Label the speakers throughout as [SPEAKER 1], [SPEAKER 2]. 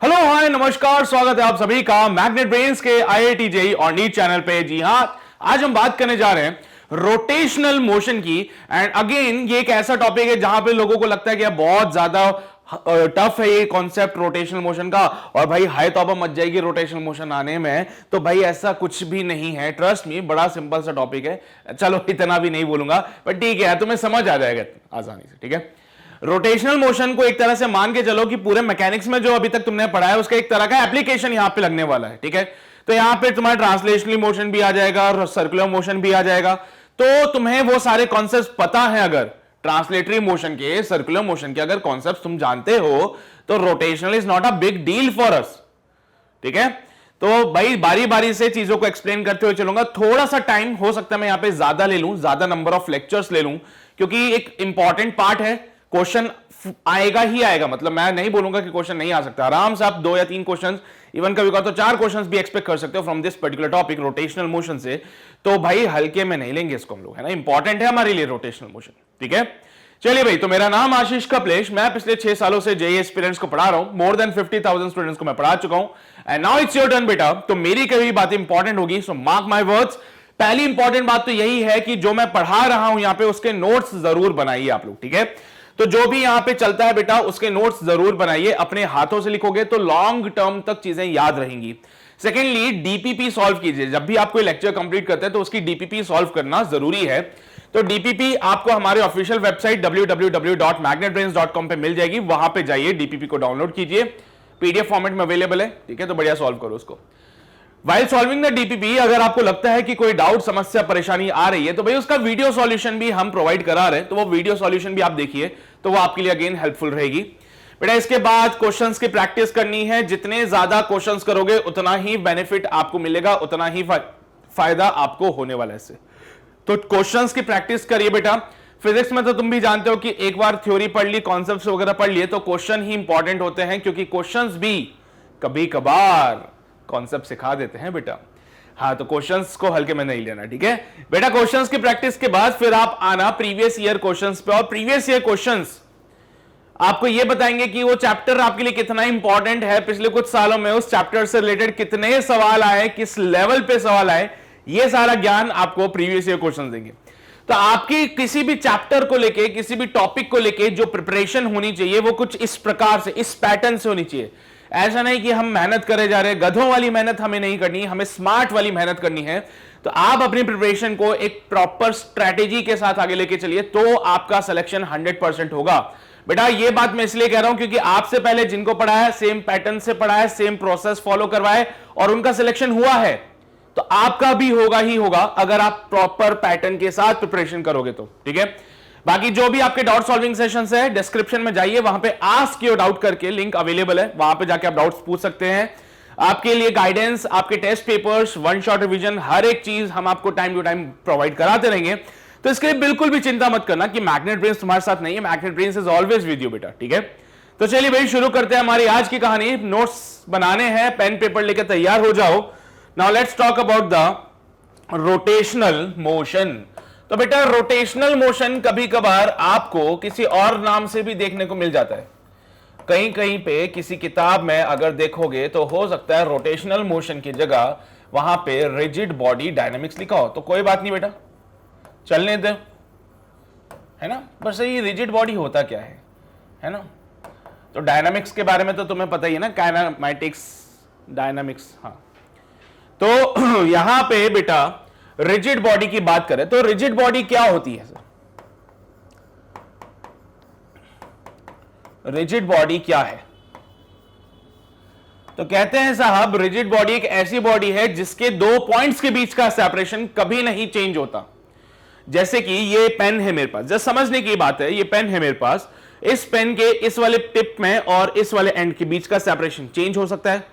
[SPEAKER 1] Hello hi नमस्कार, स्वागत है आप सभी का मैग्नेट ब्रेन्स के आईआईटी जेईई और नीट चैनल पे। जी हां, आज हम बात करने जा रहे हैं रोटेशनल मोशन की। एंड अगेन ये एक ऐसा टॉपिक है जहां पे लोगों को लगता है कि यार बहुत ज्यादा टफ है ये कॉन्सेप्ट रोटेशनल मोशन का, और भाई हाई तौबा मच जाएगी रोटेशनल मोशन आने में। तो भाई ऐसा कुछ भी नहीं है, ट्रस्ट मी, बड़ा सिंपल सा टॉपिक है। चलो इतना भी नहीं बोलूंगा, पर ठीक है, तुम्हें समझ आ जाएगा आसानी से। ठीक है, रोटेशनल मोशन को एक तरह से मान के चलो कि पूरे मैकेनिक्स में जो अभी तक तुमने पढ़ा है उसका एक तरह का एप्लीकेशन यहां पे लगने वाला है। ठीक है, तो यहां पे तुम्हारा ट्रांसलेशनल मोशन भी आ जाएगा और सर्कुलर मोशन भी आ जाएगा। तो तुम्हें वो सारे कॉन्सेप्ट्स पता है, अगर ट्रांसलेटरी मोशन के, सर्कुलर मोशन के अगर कॉन्सेप्ट्स तुम जानते हो, तो rotational is not a big deal for us. ठीक है, तो भाई बारी बारी से चीजों को एक्सप्लेन करते हुए चलूंगा। थोड़ा सा टाइम हो सकता है मैं यहां पे ज्यादा ले लूं, ज्यादा नंबर ऑफ लेक्चर्स ले लूं, क्योंकि एक इंपॉर्टेंट पार्ट है। क्वेश्चन आएगा ही आएगा, मतलब मैं नहीं बोलूंगा कि क्वेश्चन नहीं आ सकता। आराम से आप 2 या 3 क्वेश्चंस, इवन कभी कभी तो 4 क्वेश्चंस भी एक्सपेक्ट कर सकते हो from this particular topic rotational motion से। तो भाई हल्के में नहीं लेंगे इसको हम लोग, है ना, इंपॉर्टेंट है हमारे लिए रोटेशनल मोशन। ठीक है, चलिए भाई, तो मेरा नाम आशीष कपलेश, मैं पिछले 6 सालों से जेईई एस्पिरेंट्स को पढ़ा रहा हूं। मोर देन 50,000 स्टूडेंट्स को मैं पढ़ा चुका हूं। And now it's your turn बेटा। तो मेरी कभी बात इंपॉर्टेंट होगी, सो मार्क माय वर्ड्स। पहली इंपॉर्टेंट बात तो यही है कि जो मैं पढ़ा रहा हूं यहां पे उसके नोट्स जरूर बनाइए आप लोग। ठीक है, तो जो भी यहां पे चलता है बेटा उसके नोट्स जरूर बनाइए, अपने हाथों से लिखोगे तो लॉन्ग टर्म तक चीजें याद रहेंगी। सेकेंडली, डीपीपी सॉल्व कीजिए। जब भी आप कोई लेक्चर कंप्लीट करते हैं तो उसकी डीपीपी सॉल्व करना जरूरी है। तो डीपीपी आपको हमारे ऑफिशियल वेबसाइट www.magnetbrains.com पे मिल जाएगी, वहां पे जाइए, डीपीपी को डाउनलोड कीजिए, पीडीएफ फॉर्मेट में अवेलेबल है। ठीक है, तो बढ़िया सॉल्व करो उसको। वाइल सॉल्विंग द डीपीपी, अगर आपको लगता है कि कोई डाउट, समस्या, परेशानी आ रही है तो भाई उसका वीडियो सॉल्यूशन भी हम प्रोवाइड करा रहे हैं, तो वो वीडियो सॉल्यूशन भी आप देखिए, तो वो आपके लिए अगेन हेल्पफुल रहेगी बेटा। इसके बाद क्वेश्चंस की प्रैक्टिस करनी है। जितने ज्यादा क्वेश्चंस करोगे उतना ही बेनिफिट आपको मिलेगा, उतना ही फायदा आपको होने वाला है इससे। तो क्वेश्चंस की प्रैक्टिस करिए बेटा। फिजिक्स में तो तुम भी जानते हो कि एक बार थ्योरी पढ़ ली, कॉन्सेप्ट्स वगैरह पढ़ लिए, तो क्वेश्चन ही इंपॉर्टेंट होते हैं, क्योंकि क्वेश्चंस भी कभी कभार कॉन्सेप्ट सिखा देते हैं बेटा। हाँ, तो क्वेश्चंस को हल्के में नहीं लेना। ठीक है बेटा, क्वेश्चंस की प्रैक्टिस के बाद फिर आप आना प्रीवियस ईयर क्वेश्चंस पे, और प्रीवियस ईयर क्वेश्चंस आपको ये बताएंगे कि वो चैप्टर आपके लिए कितना इंपॉर्टेंट है, पिछले कुछ सालों में उस चैप्टर से रिलेटेड कितने सवाल आए, किस लेवल पे सवाल आए, ये सारा ज्ञान आपको प्रीवियस ईयर क्वेश्चन देंगे। तो आपकी किसी भी चैप्टर को लेके, किसी भी टॉपिक को लेके जो प्रिपरेशन होनी चाहिए वो कुछ इस प्रकार से, इस पैटर्न से होनी चाहिए। ऐसा नहीं कि हम मेहनत करे जा रहे हैं, गधों वाली मेहनत हमें नहीं करनी, हमें स्मार्ट वाली मेहनत करनी है। तो आप अपनी प्रिपरेशन को एक प्रॉपर स्ट्रेटेजी के साथ आगे लेके चलिए, तो आपका सिलेक्शन 100% होगा बेटा। ये बात मैं इसलिए कह रहा हूं क्योंकि आपसे पहले जिनको पढ़ा है, सेम पैटर्न से पढ़ा है, सेम प्रोसेस फॉलो करवाए और उनका सिलेक्शन हुआ है, तो आपका भी होगा ही होगा, अगर आप प्रॉपर पैटर्न के साथ प्रिपरेशन करोगे तो। ठीक है, बाकी जो भी आपके डाउट सॉल्विंग सेशंस है, डिस्क्रिप्शन में जाइए, वहां पे आस्क योर डाउट करके लिंक अवेलेबल है, वहां पे जाके आप डाउट्स पूछ सकते हैं। आपके लिए गाइडेंस, आपके test papers, one shot revision, हर एक चीज हम आपको टाइम टू टाइम प्रोवाइड कराते रहेंगे। तो इसके लिए बिल्कुल भी चिंता मत करना कि मैग्नेट ब्रेन्स तुम्हारे साथ नहीं है, magnet brains is always with you बेटा। ठीक है, तो चलिए भाई शुरू करते हैं हमारी आज की कहानी। नोट्स बनाने हैं, पेन पेपर लेकर तैयार हो जाओ। Now let's talk about the rotational motion. तो बेटा रोटेशनल मोशन कभी कभार आपको किसी और नाम से भी देखने को मिल जाता है। कहीं कहीं पे किसी किताब में अगर देखोगे तो हो सकता है रोटेशनल मोशन की जगह वहां पे रिजिड बॉडी डायनामिक्स लिखा हो। तो कोई बात नहीं बेटा, चलने दो, है ना। बस ये रिजिड बॉडी होता क्या है ना। तो डायनामिक्स के बारे में तो तुम्हें पता ही है ना, काइनेमैटिक्स, डायनामिक्स। हाँ, तो यहां पे बेटा रिजिड बॉडी की बात करें तो रिजिड बॉडी क्या होती है सर? रिजिड बॉडी क्या है? तो कहते हैं साहब, रिजिड बॉडी एक ऐसी बॉडी है जिसके 2 पॉइंट्स के बीच का सेपरेशन कभी नहीं चेंज होता। जैसे कि ये पेन है मेरे पास, जस्ट समझने की बात है, ये पेन है मेरे पास, इस पेन के इस वाले टिप में और इस वाले एंड के बीच का सेपरेशन चेंज हो सकता है?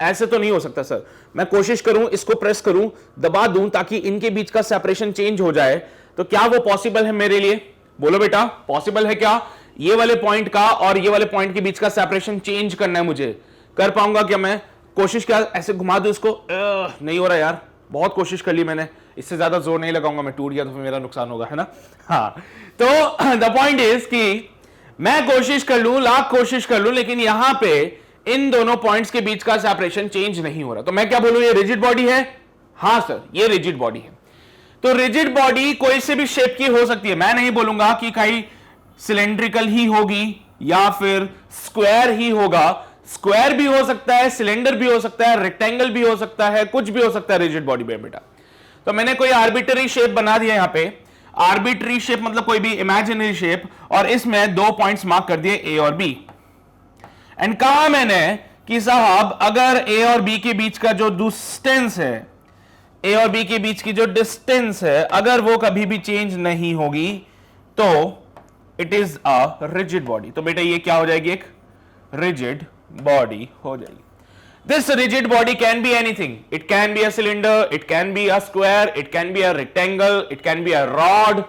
[SPEAKER 1] ऐसे तो नहीं हो सकता सर। मैं कोशिश करूं, इसको प्रेस करूं, दबा दूं ताकि इनके बीच का सेपरेशन चेंज हो जाए, तो क्या वो पॉसिबल है मेरे लिए? बोलो बेटा, पॉसिबल है क्या ये वाले पॉइंट का और ये वाले पॉइंट के बीच का सेपरेशन चेंज करना है मुझे? कर पाऊंगा क्या मैं? कोशिश क्या, ऐसे घुमा दूं इसको, नहीं हो रहा यार, बहुत कोशिश कर ली मैंने, इससे ज्यादा जोर नहीं लगाऊंगा, मैं टूट गया तो फिर मेरा नुकसान होगा, है ना। हाँ, तो द पॉइंट इज कि मैं कोशिश कर लूं, लाख कोशिश कर लूं, लेकिन यहां पे इन दोनों पॉइंट्स के बीच का सेपरेशन चेंज नहीं हो रहा, तो मैं क्या बोलूं, ये रिजिड बॉडी है? हां सर, ये रिजिड बॉडी है। तो रिजिड बॉडी कोई से भी शेप की हो सकती है, मैं नहीं बोलूंगा कि कहीं सिलेंड्रिकल ही होगी या फिर स्क्वायर ही होगा। स्क्वायर भी हो सकता है, सिलेंडर भी हो सकता है, रेक्टेंगल भी हो सकता है, कुछ भी हो सकता है रिजिड बॉडी में बेटा। तो मैंने कोई आर्बिट्ररी शेप बना दिया यहां पे, आर्बिट्ररी शेप मतलब कोई भी इमेजिनरी शेप, और इसमें 2 पॉइंट्स मार्क कर दिए ए और बी। एंड कहा मैंने कि साहब अगर ए और बी के बीच का जो डिस्टेंस है, ए और बी के बीच की जो डिस्टेंस है, अगर वो कभी भी चेंज नहीं होगी तो it is a rigid body. तो बेटा ये क्या हो जाएगी, एक रिजिड बॉडी हो जाएगी। This rigid body can be anything. It can be a cylinder, it can be a square, it can be a rectangle, it can be a rod,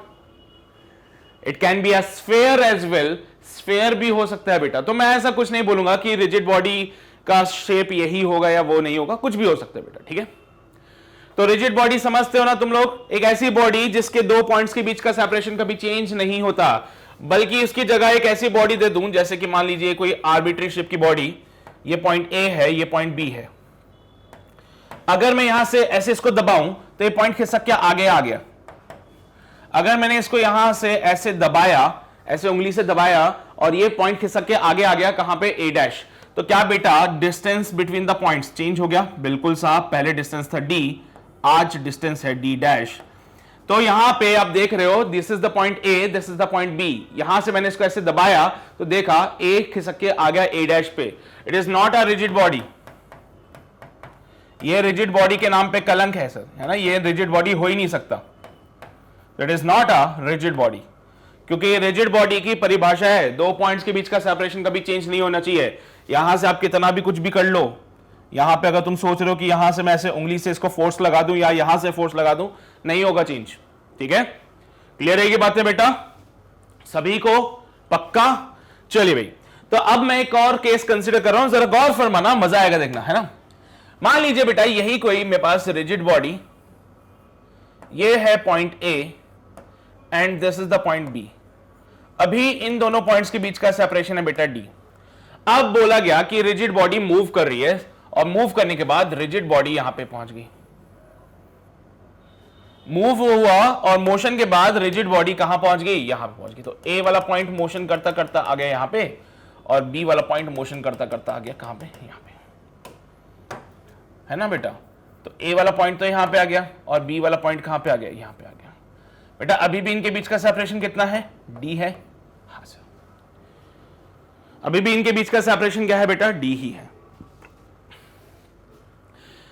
[SPEAKER 1] it can be a sphere as well. Sphere भी हो सकता है बेटा। तो मैं ऐसा कुछ नहीं बोलूंगा कि rigid body का शेप यही होगा या वो नहीं होगा, कुछ भी हो सकता है बेटा, ठीक है। तो rigid body समझते हो ना तुम लोग, एक ऐसी बॉडी जिसके 2 पॉइंट्स के बीच का सेपरेशन कभी चेंज नहीं होता, बल्कि उसकी जगह एक ऐसी बॉडी दे दूं, जैसे कि मान लीजिए कोई आर्बिट्री शेप की बॉडी, ये पॉइंट ए है, ये पॉइंट बी है। अगर मैं यहां से ऐसे इसको दबाऊं तो ये पॉइंट खिसक के आगे आ गया। अगर मैंने इसको यहां से ऐसे दबाया, ऐसे उंगली से दबाया, और ये पॉइंट खिसक के आगे आ गया, कहां पे, ए डैश, तो क्या बेटा distance between the points change हो गया? बिल्कुल साहब, पहले डिस्टेंस था डी, आज डिस्टेंस है डी डैश। तो यहां पे आप देख रहे हो, this is the point A, this is the point B. यहां से मैंने इसको ऐसे दबाया तो देखा ए खिसक के आ गया ए डैश पे। It is not a rigid body. ये रिजिड बॉडी के नाम पे कलंक है सर, है ना, ये रिजिड बॉडी हो ही नहीं सकता। It is not a rigid body, क्योंकि ये रिजिड बॉडी की परिभाषा है, 2 पॉइंट्स के बीच का सेपरेशन कभी चेंज नहीं होना चाहिए। यहां से आप कितना भी कुछ भी कर लो, यहां पे अगर तुम सोच रहे हो कि यहां से मैं ऐसे उंगली से इसको फोर्स लगा दूं या यहां से फोर्स लगा दूं, नहीं होगा चेंज, ठीक है। क्लियर है ये बातें बेटा सभी को? पक्का? चलिए भाई, तो अब मैं एक और केस कंसीडर कर रहा हूं, जरा गौर फरमाना, मजा आएगा देखना, है ना। मान लीजिए बेटा यही कोई मेरे पास रिजिड बॉडी, ये है point A and this is the point B. अभी इन दोनों पॉइंट्स के बीच का सेपरेशन है बेटा डी। अब बोला गया कि रिजिड बॉडी मूव कर रही है, और मूव करने के बाद रिजिड बॉडी यहां पे पहुंच गई, मूव हुआ, और मोशन के बाद रिजिड बॉडी कहां पहुंच गई? यहां पे पहुंच गई। तो ए वाला पॉइंट मोशन करता करता आ गया यहां पे, और बी वाला पॉइंट मोशन करता करता आ गया कहां पे? यहां पे, है ना बेटा। तो ए वाला पॉइंट तो यहां पे आ गया, और बी वाला पॉइंट कहां पे आ गया? यहां पे आ गया बेटा। अभी भी इनके बीच का सेपरेशन कितना है? डी है। हाँ सर, अभी भी इनके बीच का सेपरेशन क्या है बेटा? डी ही है।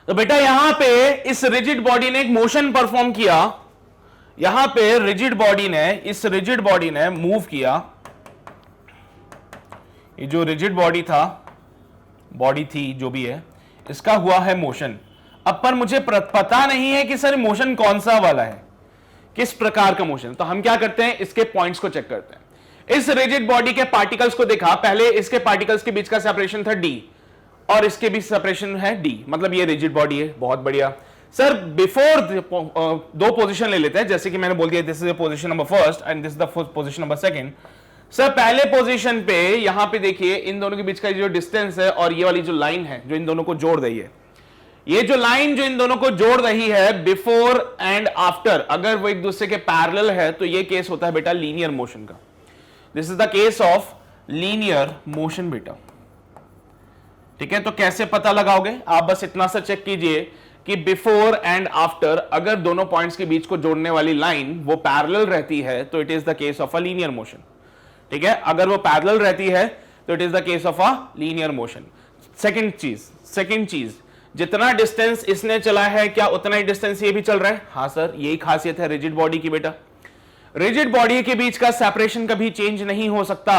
[SPEAKER 1] तो बेटा यहां पे इस रिजिड बॉडी ने एक मोशन परफॉर्म किया, यहां पे रिजिड बॉडी ने, इस रिजिड बॉडी ने मूव किया। ये जो रिजिड बॉडी था, बॉडी थी जो भी है, इसका हुआ है मोशन। अब पर मुझे पता नहीं है कि सर मोशन कौन सा वाला है, किस प्रकार का मोशन। तो हम क्या करते हैं, इसके पॉइंट्स को चेक करते हैं। इस रिजिड बॉडी के पार्टिकल्स को देखा, पहले इसके पार्टिकल्स के बीच का सेपरेशन था डी, और इसके बीच सेपरेशन है डी, मतलब ये रिजिड बॉडी है। बहुत बढ़िया सर। बिफोर 2 पोजीशन ले लेते हैं, जैसे कि मैंने बोल दिया this is position number first and this is the position number second. Sir पहले पोजीशन पे यहां पे देखिए इन दोनों के बीच का जो डिस्टेंस है, और ये वाली जो लाइन है जो इन दोनों को जोड़ रही है, ये जो लाइन जो इन दोनों को जोड़ रही है बिफोर एंड आफ्टर, अगर वो एक दूसरे के पैरेलल है तो ये केस होता है बेटा लीनियर मोशन का। This is the case of linear motion बेटा, ठीक है। तो कैसे पता लगाओगे? आप बस इतना सा चेक कीजिए कि बिफोर एंड आफ्टर, अगर दोनों पॉइंट्स के बीच को जोड़ने वाली लाइन वो पैरेलल रहती है तो it is the case of a linear motion, ठीक है। अगर वो पैरेलल रहती है तो it is the case of a linear motion. Second चीज, जितना डिस्टेंस इसने चला है क्या उतना ही डिस्टेंस ये भी चल रहा है? हाँ सर, यही खासियत है रिजिड बॉडी की बेटा। रिजिड बॉडी के बीच का सेपरेशन कभी चेंज नहीं हो सकता,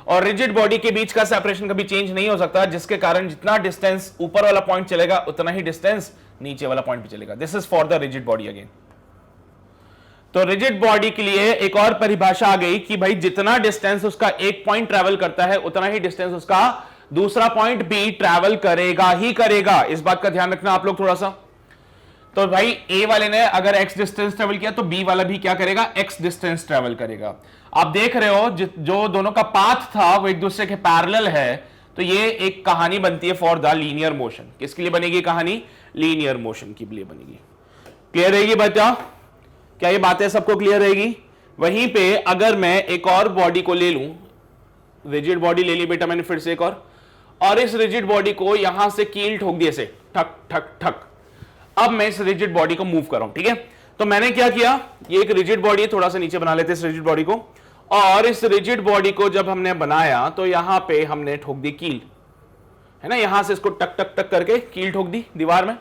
[SPEAKER 1] और रिजिड बॉडी के बीच का सेपरेशन कभी चेंज नहीं हो सकता, जिसके कारण जितना डिस्टेंस ऊपर वाला पॉइंट चलेगा उतना ही डिस्टेंस नीचे वाला पॉइंट भी चलेगा। This is for the rigid body again. तो रिजिड बॉडी के लिए एक और परिभाषा आ गई कि भाई जितना डिस्टेंस उसका एक पॉइंट ट्रैवल करता है उतना ही डिस्टेंस उसका दूसरा पॉइंट भी ट्रैवल करेगा ही करेगा। इस बात का ध्यान रखना आप लोग थोड़ा सा। तो भाई ए वाले ने अगर x डिस्टेंस ट्रेवल किया तो बी वाला भी क्या करेगा? x डिस्टेंस ट्रेवल करेगा। आप देख रहे हो जो दोनों का पाथ था वो एक दूसरे के पैरेलल है, तो ये एक कहानी बनती है फॉर द लीनियर मोशन। किसके लिए बनेगी कहानी? लीनियर मोशन के लिए बनेगी। क्लियर रहेगी बच्चा? क्या ये बातें सबको क्लियर रहेगी? वहीं पे अगर मैं एक और बॉडी को ले लूं, रिजिड बॉडी ले ली बेटा मैंने फिर से एक और इस रिजिड बॉडी को यहां से कील ठोक दिए से ठक ठक ठक। अब मैं इस रिजिड बॉडी को मूव कर रहा हूं, ठीक है? तो मैंने क्या किया, ये एक रिजिड बॉडी है, थोड़ा सा नीचे बना लेते हैं इस रिजिड बॉडी को, और इस रिजिड बॉडी को जब हमने बनाया तो यहां पे हमने ठोक दी कील, है ना? यहां से इसको टक टक टक करके कील ठोक दी दीवार में।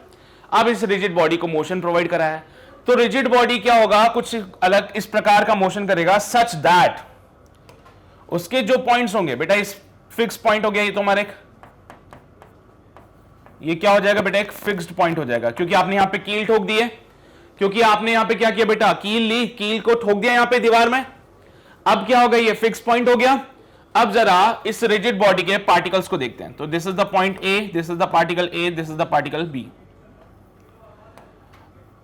[SPEAKER 1] अब इस रिजिड बॉडी को मोशन प्रोवाइड कराया, तो रिजिड बॉडी क्या होगा, कुछ अलग इस प्रकार का मोशन करेगा, सच दैट उसके जो पॉइंट्स होंगे बेटा, इस फिक्स पॉइंट हो गया ये तो हमारे, ये क्या हो जाएगा बेटा, एक फिक्स्ड पॉइंट हो जाएगा, क्योंकि आपने यहां पे कील ठोक दी है, क्योंकि आपने यहां पे क्या किया बेटा, कील ली, कील को ठोक दिया यहां पे दीवार में। अब क्या हो गया, ये फिक्स पॉइंट हो गया। अब जरा इस रिजिड बॉडी के पार्टिकल्स को देखते हैं। तो this is the point A, this is the particle A, this is the particle B.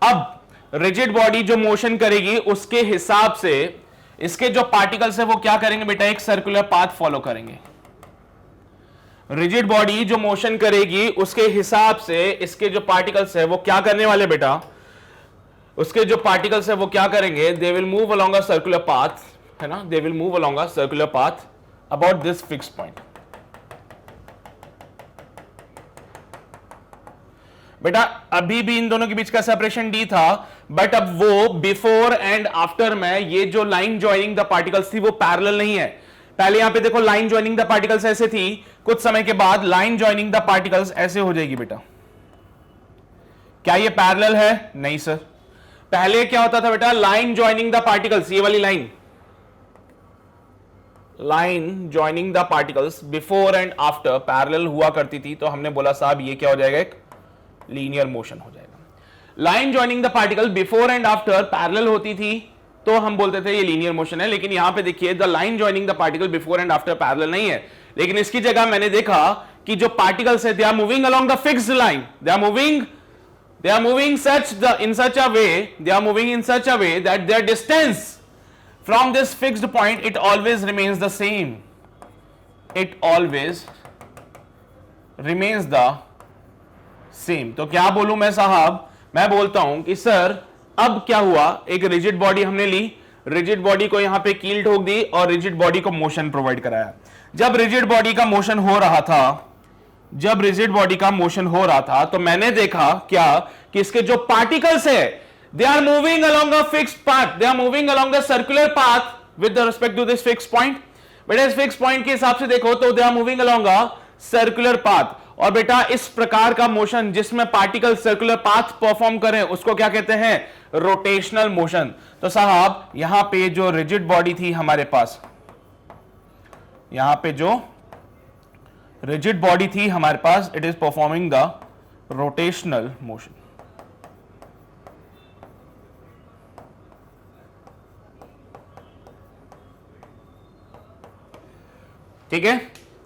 [SPEAKER 1] अब रिजिड बॉडी जो मोशन करेगी उसके हिसाब से इसके जो पार्टिकल्स है वो क्या करेंगे बेटा, एक सर्कुलर पाथ फॉलो करेंगे। रिजिड बॉडी जो मोशन करेगी उसके हिसाब से इसके जो पार्टिकल्स है वो क्या करने वाले बेटा, उसके जो पार्टिकल्स है वो क्या करेंगे, they will move along a circular path, है ना, they will move along a circular path about this fix point. बेटा अभी भी इन दोनों के बीच का सेपरेशन डी था, बट अब वो बिफोर एंड आफ्टर में ये जो लाइन ज्वाइनिंग द पार्टिकल्स थी वो पैरेलल नहीं है। पहले यहां पे देखो लाइन ज्वाइनिंग द पार्टिकल्स ऐसे थी, कुछ समय के बाद लाइन ज्वाइनिंग द पार्टिकल्स ऐसे हो जाएगी बेटा। क्या ये पैरेलल है? नहीं सर। पहले क्या होता था बेटा, लाइन ज्वाइनिंग द पार्टिकल्स, ये वाली line, line joining the particles before and after parallel हुआ करती थी, तो हमने बोला साहब ये क्या हो जाएगा, एक लीनियर मोशन हो जाएगा। Line joining the particle before and after parallel होती थी तो हम बोलते थे ये लीनियर मोशन है, लेकिन यहां पे देखिए the line joining the particle before and after parallel नहीं है, लेकिन इसकी जगह मैंने देखा कि जो पार्टिकल्स है they are moving along the fixed line, they are moving in such a way that their distance from this fixed point, it always remains the same. It always remains the same. तो क्या बोलूं मैं साहब, मैं बोलता हूं कि sir अब क्या हुआ, एक रिजिड बॉडी हमने ली, रिजिड बॉडी को यहां पे कील ठोक दी और रिजिड बॉडी को मोशन प्रोवाइड कराया। जब रिजिड बॉडी का मोशन हो रहा था, जब रिजिड बॉडी का मोशन हो रहा था तो मैंने देखा क्या कि इसके जो पार्टिकल्स है they are moving along a fixed path, they are moving along the circular path with respect to this fix point. बेटा इस फिक्स पॉइंट के हिसाब से देखो तो they are moving along a circular path, और बेटा इस प्रकार का मोशन जिसमें पार्टिकल सर्कुलर पाथ परफॉर्म करें उसको क्या कहते हैं, रोटेशनल मोशन। तो साहब यहां पे जो रिजिड बॉडी थी हमारे पास, यहां पे जो रिजिड बॉडी थी हमारे पास, it is performing the rotational motion. ठीक है,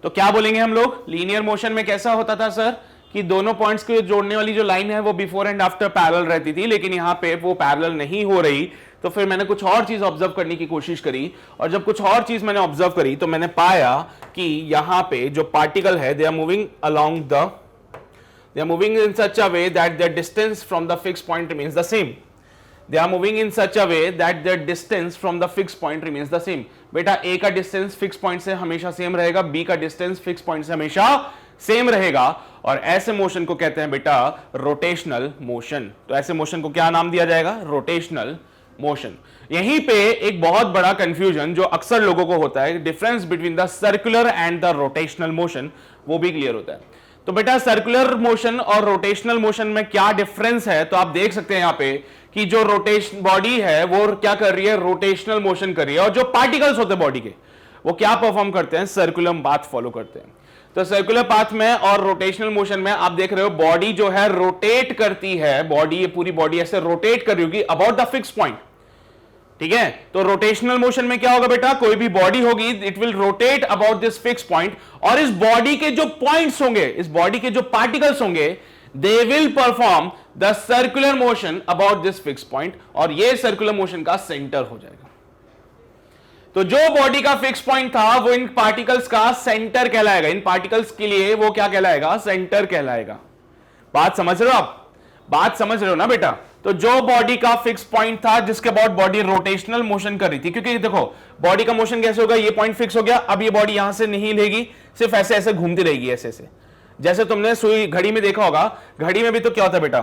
[SPEAKER 1] तो क्या बोलेंगे हम लोग, लीनियर मोशन में कैसा होता था सर कि दोनों पॉइंट्स को जोड़ने वाली जो लाइन है वो बिफोर एंड आफ्टर पैरेलल रहती थी, लेकिन यहां पे वो पैरेलल नहीं हो रही, तो फिर मैंने कुछ और चीज ऑब्जर्व करने की कोशिश करी, और जब कुछ और चीज मैंने ऑब्जर्व करी तो मैंने पाया कि यहां पे जो पार्टिकल है they are moving along the, they are moving in such a way that their distance from the fixed point remains the same. They are moving in such a way that their distance from the fixed point remains the same. बेटा A का distance fix point से हमेशा same रहेगा, B का distance fix point से हमेशा same रहेगा, और ऐसे मोशन को कहते हैं बेटा रोटेशनल मोशन। तो ऐसे मोशन को क्या नाम दिया जाएगा, रोटेशनल मोशन। यहीं पे एक बहुत बड़ा कंफ्यूजन जो अक्सर लोगों को होता है, difference between the circular and the rotational motion, वो भी क्लियर होता है। तो बेटा सर्कुलर मोशन और रोटेशनल मोशन में क्या डिफरेंस है, तो आप देख सकते हैं यहां पे कि जो रोटेशन बॉडी है वो क्या कर रही है, रोटेशनल मोशन कर रही है, और जो पार्टिकल्स होते हैं बॉडी के वो क्या परफॉर्म करते हैं, सर्कुलर पाथ फॉलो करते हैं। तो सर्कुलर पाथ में और रोटेशनल मोशन में आप देख रहे हो बॉडी जो है रोटेट करती है, बॉडी, ये पूरी बॉडी ऐसे रोटेट कर रही होगी अबाउट द फिक्स पॉइंट। ठीक है, तो रोटेशनल मोशन में क्या होगा बेटा, कोई भी बॉडी होगी it will rotate about this fix point, और इस बॉडी के जो पॉइंट्स होंगे, इस बॉडी के जो पार्टिकल्स होंगे, they will perform the circular motion about this fix point, और ये सर्कुलर मोशन का सेंटर हो जाएगा। तो जो बॉडी का फिक्स पॉइंट था वो इन पार्टिकल्स का सेंटर कहलाएगा, इन पार्टिकल्स के लिए वो क्या कहलाएगा, सेंटर कहलाएगा। बात समझ रहे हो आप, बात समझ रहे हो ना बेटा। तो जो बॉडी का फिक्स पॉइंट था जिसके बाद बॉडी रोटेशनल मोशन कर रही थी, क्योंकि देखो बॉडी का मोशन कैसे होगा, ये पॉइंट फिक्स हो गया, अब ये बॉडी यहां से नहीं लेगी, सिर्फ ऐसे ऐसे घूमती रहेगी, ऐसे ऐसे। जैसे तुमने सुई घड़ी में देखा होगा, घड़ी में भी तो क्या होता है बेटा,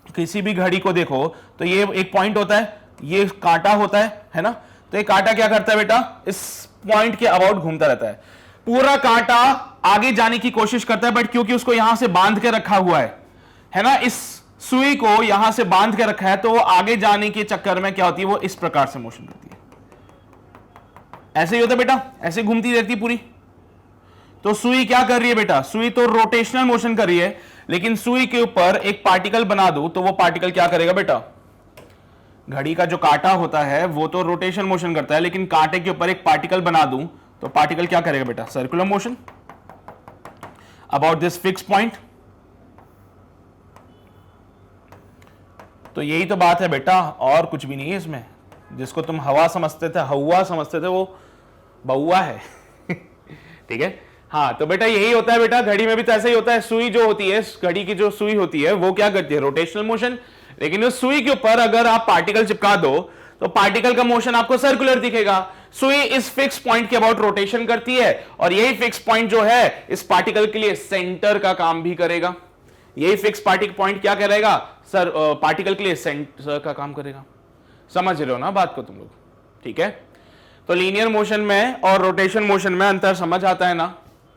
[SPEAKER 1] किसी भी घड़ी को देखो तो ये एक पॉइंट होता है, ये कांटा होता है ना। तो ये कांटा क्या करता है बेटा, इस पॉइंट के अबाउट घूमता रहता है। पूरा कांटा आगे जाने की कोशिश करता है, बट क्योंकि उसको यहां से बांध के रखा हुआ है ना, इस सुई को यहां से बांध के रखा है, तो वो आगे जाने के चक्कर में क्या होती है, वो इस प्रकार से मोशन करती है। ऐसे ही होता है बेटा, ऐसे घूमती रहती है पूरी। तो सुई क्या कर रही है बेटा, सुई तो रोटेशनल मोशन कर रही है, लेकिन सुई के ऊपर एक पार्टिकल बना दूं तो वो पार्टिकल क्या करेगा बेटा, घड़ी का जो कांटा होता है वो तो रोटेशन मोशन करता है, लेकिन कांटे के ऊपर एक पार्टिकल बना दूं तो पार्टिकल क्या करेगा बेटा, circular motion about this fix point. तो यही तो बात है बेटा, और कुछ भी नहीं है इसमें। जिसको तुम हवा समझते थे, हवा समझते थे, वो बउआ है। ठीक है, हाँ। तो बेटा यही होता है बेटा, घड़ी में भी तो ऐसा ही होता है। सुई जो होती है, घड़ी की जो सुई होती है वो क्या करती है, रोटेशनल मोशन, लेकिन उस सुई के ऊपर अगर आप पार्टिकल चिपका दो तो पार्टिकल का मोशन आपको सर्कुलर दिखेगा। सुई इस फिक्स पॉइंट के अबाउट रोटेशन करती है, और यही फिक्स पॉइंट जो है इस पार्टिकल के लिए सेंटर का काम भी करेगा। यही फिक्स पॉइंट क्या करेगा सर, पार्टिकल के लिए सेंटर का काम करेगा। समझ रहे हो ना बात को तुम लोग, ठीक है। तो लीनियर मोशन में और रोटेशन मोशन में अंतर समझ आता है ना,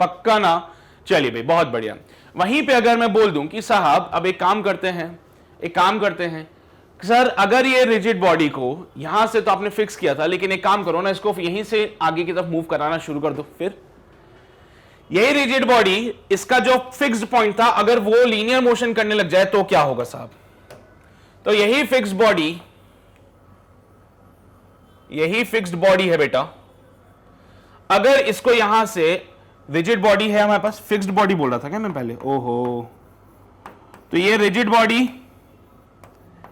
[SPEAKER 1] पक्का ना। चलिए भाई, बहुत बढ़िया। वहीं पे अगर मैं बोल दूं कि साहब अब एक काम करते हैं सर, अगर ये रिजिड बॉडी को यहां से तो आपने फिक्स किया था, लेकिन एक काम करो ना, इसको यहीं से आगे की तरफ मूव कराना शुरू कर दो। फिर यही रिजिड बॉडी, इसका जो फिक्स्ड पॉइंट था, अगर वो लीनियर मोशन करने लग जाए तो क्या होगा साहब। तो यही फिक्स्ड बॉडी है बेटा, अगर इसको यहां से, रिजिड बॉडी है हमारे पास, फिक्स्ड बॉडी बोल रहा था क्या मैं पहले, ओहो। तो ये रिजिड बॉडी,